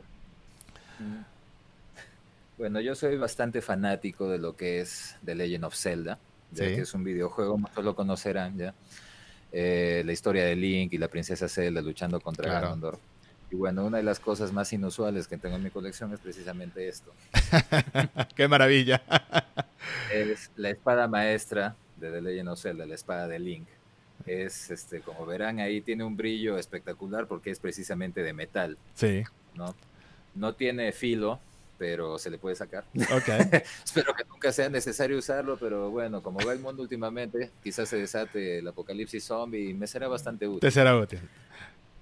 Bueno, yo soy bastante fanático de lo que es The Legend of Zelda, ya Sí. que es un videojuego, muchos lo conocerán ya. La historia de Link y la princesa Zelda luchando contra Claro. Ganondorf. Y bueno, una de las cosas más inusuales que tengo en mi colección es precisamente esto. ¡Qué maravilla! Es la espada maestra de The Legend of Zelda, la espada de Link. es, como verán ahí, tiene un brillo espectacular porque es precisamente de metal, Sí. ¿no? No tiene filo, pero se le puede sacar. Ok. Espero que nunca sea necesario usarlo, pero bueno, como va el mundo últimamente, quizás se desate el apocalipsis zombie y me será bastante Te útil. será útil.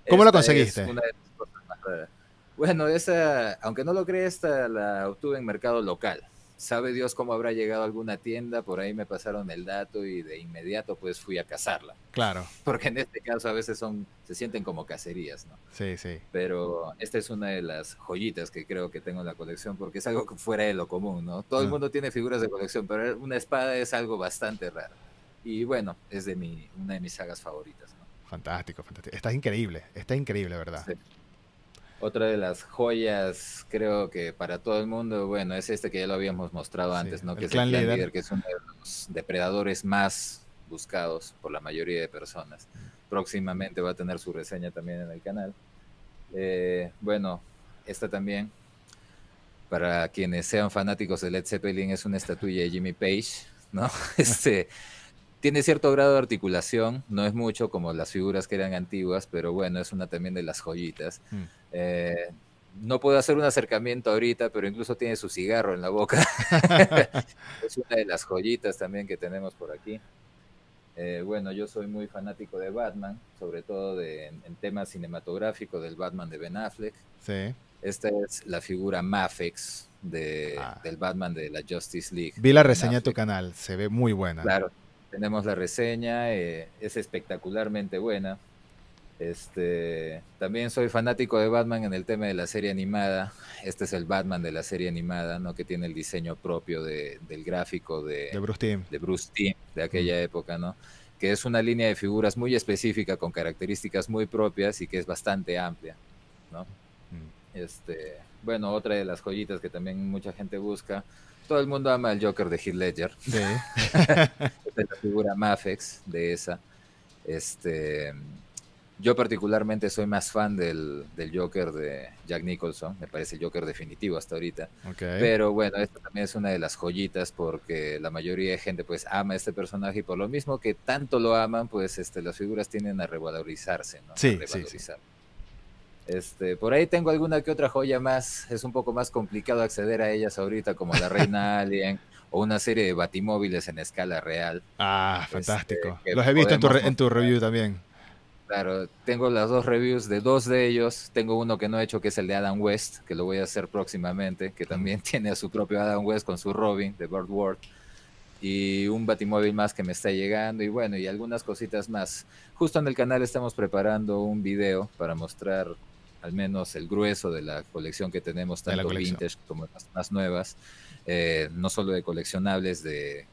¿Cómo lo Esta es conseguiste? una de las cosas más raras. Bueno, esa, aunque no lo cree, esta la obtuve en mercado local. Sabe Dios cómo habrá llegado a alguna tienda, por ahí me pasaron el dato y de inmediato pues fui a cazarla. Claro. Porque en este caso a veces se sienten como cacerías, ¿no? Sí, sí. Pero esta es una de las joyitas que creo que tengo en la colección porque es algo que fuera de lo común, ¿no? Todo el Ah, mundo tiene figuras de colección, pero una espada es algo bastante raro. Y bueno, es una de mis sagas favoritas, ¿no? fantástico, fantástico. Está increíble, ¿verdad? Sí. Otra de las joyas, creo que para todo el mundo, bueno, es este que ya lo habíamos mostrado Sí, antes, ¿no? Que el es el clan Clan líder. Líder, que es uno de los depredadores más buscados por la mayoría de personas. Próximamente va a tener su reseña también en el canal. Bueno, esta también, para quienes sean fanáticos de Led Zeppelin, es una estatuilla de Jimmy Page, ¿no? Tiene cierto grado de articulación, no es mucho como las figuras que eran antiguas, pero bueno, es una también de las joyitas. Mm. Eh, no puedo hacer un acercamiento ahorita, pero incluso tiene su cigarro en la boca. Es una de las joyitas también que tenemos por aquí. Bueno, yo soy muy fanático de Batman, sobre todo en temas cinematográficos del Batman de Ben Affleck. Sí. Esta es la figura Mafex Ah, del Batman de la Justice League vi la de Ben reseña de tu Affleck. canal. Se ve muy buena. Claro, tenemos la reseña, es espectacularmente buena. También soy fanático de Batman en el tema de la serie animada. Este es el Batman de la serie animada, ¿no? Que tiene el diseño propio del gráfico De Bruce Timm. de Bruce Timm de Mm, aquella época, ¿no? Que es una línea de figuras muy específica con características muy propias y que es bastante amplia, ¿no? mm. Bueno, otra de las joyitas que también mucha gente busca. Todo el mundo ama el Joker de Heath Ledger. Sí. Esta es la figura Mafex de esa. Este, yo particularmente soy más fan del Joker de Jack Nicholson, me parece el Joker definitivo hasta ahorita. Ok. Pero bueno, esta también es una de las joyitas porque la mayoría de gente pues ama a este personaje y por lo mismo que tanto lo aman, pues las figuras tienden a revalorizarse, ¿no? A Sí, sí, sí. revalorizar. Por ahí tengo alguna que otra joya más, es un poco más complicado acceder a ellas ahorita, como la Reina Alien o una serie de batimóviles en escala real, Ah, fantástico. que Los he visto podemos en tu mostrar. review también. Claro, tengo las dos reviews de dos de ellos. Tengo uno que no he hecho, que es el de Adam West, que lo voy a hacer próximamente, que Mm. también tiene a su propio Adam West con su Robin de Bird World. Y un batimóvil más que me está llegando. Y bueno, y algunas cositas más. Justo en el canal estamos preparando un video para mostrar al menos el grueso de la colección que tenemos, De la tanto colección. vintage como las más nuevas. No solo de coleccionables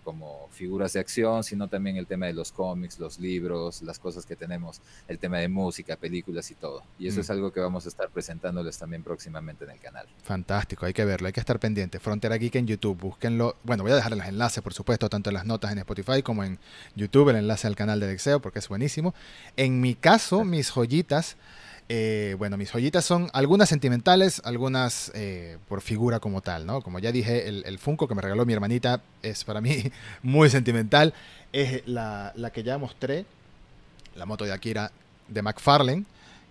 como figuras de acción, sino también el tema de los cómics, los libros, las cosas que tenemos, el tema de música, películas y todo. Y eso Mm. es algo que vamos a estar presentándoles también próximamente en el canal. Fantástico, hay que verlo, hay que estar pendiente. Frontera Geek en YouTube, búsquenlo. Bueno, voy a dejar los enlaces, por supuesto, tanto en las notas en Spotify como en YouTube, el enlace al canal de Dexeo, porque es buenísimo. En mi caso, mis joyitas, bueno, mis joyitas son algunas sentimentales, algunas por figura como tal, ¿no? Como ya dije, el Funko que me regaló mi hermanita es para mí muy sentimental. Es la que ya mostré, la moto de Akira de McFarlane,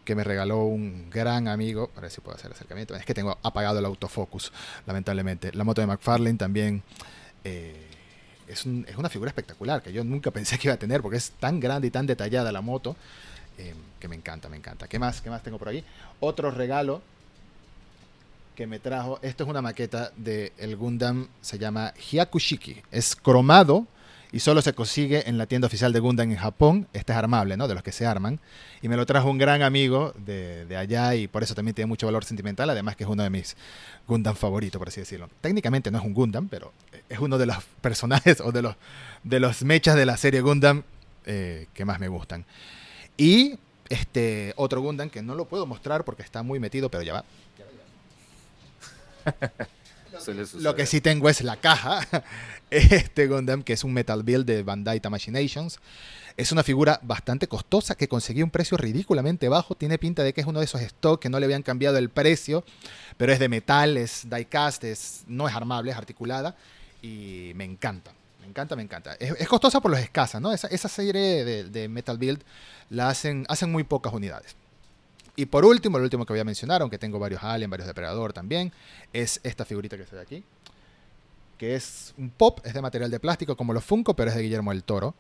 que me regaló un gran amigo. A ver si puedo hacer acercamiento. Es que tengo apagado el autofocus, lamentablemente. La moto de McFarlane también eh, es una figura espectacular que yo nunca pensé que iba a tener porque es tan grande y tan detallada la moto que me encanta, me encanta. ¿Qué más tengo por ahí? Otro regalo que me trajo. Esto es una maqueta del Gundam, se llama Hyakushiki. Es cromado y solo se consigue en la tienda oficial de Gundam en Japón. Este es armable, ¿no? De los que se arman. Y me lo trajo un gran amigo de allá y por eso también tiene mucho valor sentimental. Además que es uno de mis Gundam favoritos, por así decirlo. Técnicamente no es un Gundam, pero es uno de los personajes o de los mechas de la serie Gundam que más me gustan. Y otro Gundam que no lo puedo mostrar porque está muy metido, pero ya va. Suele Lo que suceder. sí tengo es la caja. Este Gundam, que es un Metal Build de Bandai Tamashinations. Es una figura bastante costosa que conseguí un precio ridículamente bajo. Tiene pinta de que es uno de esos stock que no le habían cambiado el precio, pero es de metal, es diecast, no es armable, es articulada y me encanta. Me encanta, me encanta. Es costosa por los escasas, ¿no? Esa serie de Metal Build la hacen muy pocas unidades. Y por último, lo último que voy a mencionar, aunque tengo varios Alien, varios Depredador también, es esta figurita que se ve aquí, que es un pop, es de material de plástico como los Funko, pero es de Guillermo del Toro.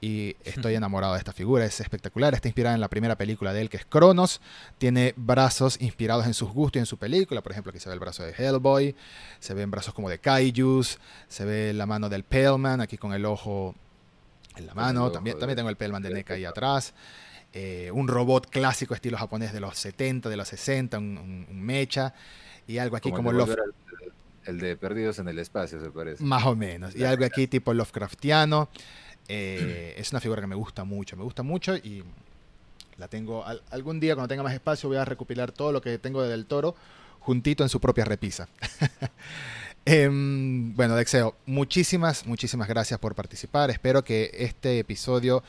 Y estoy enamorado de esta figura, es espectacular. Está inspirada en la primera película de él, que es Cronos. Tiene brazos inspirados en sus gustos y en su película. Por ejemplo, aquí se ve el brazo de Hellboy, se ven brazos como de Kaijus, se ve la mano del Paleman, aquí con el ojo en la mano. También tengo el Paleman de NECA ahí atrás. Un robot clásico estilo japonés de los 70, de los 60, un mecha. Y algo aquí como el de Perdidos en el Espacio, se parece. Más o menos. Y algo aquí tipo Lovecraftiano. Es una figura que me gusta mucho y la tengo, algún día cuando tenga más espacio voy a recopilar todo lo que tengo de Del Toro juntito en su propia repisa. Bueno, Dexeo, muchísimas gracias por participar. Espero que este episodio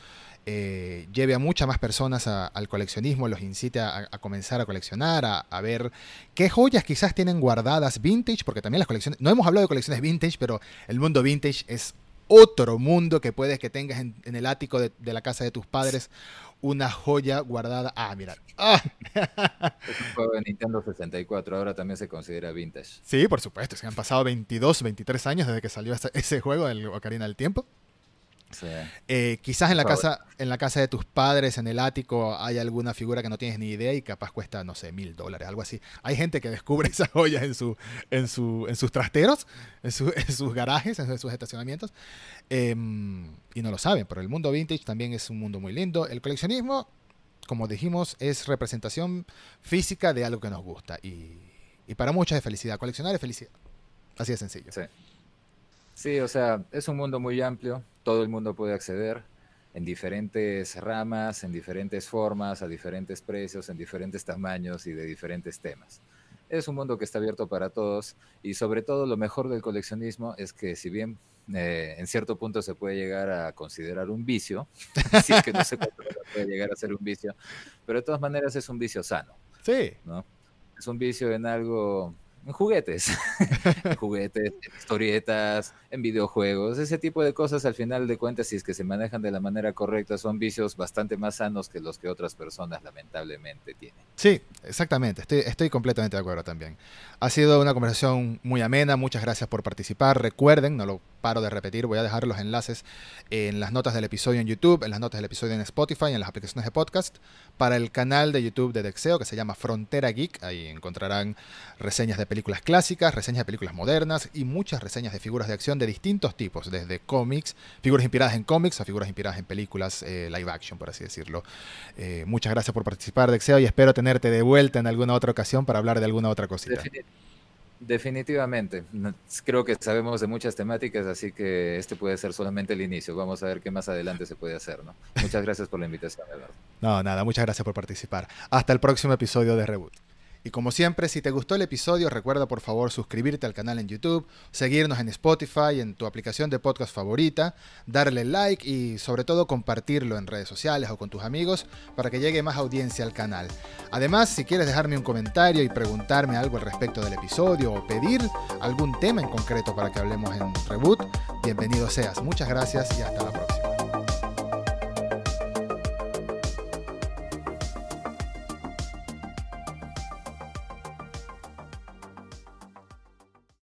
lleve a muchas más personas al coleccionismo, los incite a comenzar a coleccionar, a ver qué joyas quizás tienen guardadas vintage, porque también las colecciones, no hemos hablado de colecciones vintage, pero el mundo vintage es otro mundo que puedes que tengas en el ático de la casa de tus padres una joya guardada. Ah, mira. ¡Ah! Es un juego de Nintendo 64, ahora también se considera vintage. Sí, por supuesto. Se han pasado 22, 23 años desde que salió ese juego, el Ocarina del Tiempo. Sí. Quizás en la casa de tus padres, en el ático, hay alguna figura que no tienes ni idea y capaz cuesta, no sé, $1000, algo así. Hay gente que descubre esas joyas en sus trasteros, en sus garajes, en sus estacionamientos, y no lo saben, pero el mundo vintage también es un mundo muy lindo. El coleccionismo, como dijimos, es representación física de algo que nos gusta y para muchos es felicidad. Coleccionar es felicidad. Así de sencillo. Sí. Sí, o sea, es un mundo muy amplio, todo el mundo puede acceder en diferentes ramas, en diferentes formas, a diferentes precios, en diferentes tamaños y de diferentes temas. Es un mundo que está abierto para todos y sobre todo lo mejor del coleccionismo es que si bien en cierto punto se puede llegar a considerar un vicio, si es que no sé cuánto puede llegar a ser un vicio, pero de todas maneras es un vicio sano. Sí. ¿No? Es un vicio en algo... En juguetes, en historietas, en videojuegos, ese tipo de cosas al final de cuentas, si es que se manejan de la manera correcta, son vicios bastante más sanos que los que otras personas lamentablemente tienen. Sí, exactamente, estoy completamente de acuerdo también. Ha sido una conversación muy amena, muchas gracias por participar. Recuerden, no lo paro de repetir, voy a dejar los enlaces en las notas del episodio en YouTube, en las notas del episodio en Spotify, en las aplicaciones de podcast, para el canal de YouTube de Dexeo que se llama Frontera Geek. Ahí encontrarán reseñas de películas clásicas, reseñas de películas modernas y muchas reseñas de figuras de acción de distintos tipos, desde cómics, figuras inspiradas en cómics a figuras inspiradas en películas live action, por así decirlo. Muchas gracias por participar, Dexeo, y espero tenerte de vuelta en alguna otra ocasión para hablar de alguna otra cosita. Definitivamente. Creo que sabemos de muchas temáticas, así que este puede ser solamente el inicio. Vamos a ver qué más adelante se puede hacer, ¿no? Muchas gracias por la invitación, Eduardo. No, nada, muchas gracias por participar. Hasta el próximo episodio de Reboot. Y como siempre, si te gustó el episodio, recuerda por favor suscribirte al canal en YouTube, seguirnos en Spotify, en tu aplicación de podcast favorita, darle like y sobre todo compartirlo en redes sociales o con tus amigos para que llegue más audiencia al canal. Además, si quieres dejarme un comentario y preguntarme algo al respecto del episodio o pedir algún tema en concreto para que hablemos en Reboot, bienvenido seas. Muchas gracias y hasta la próxima.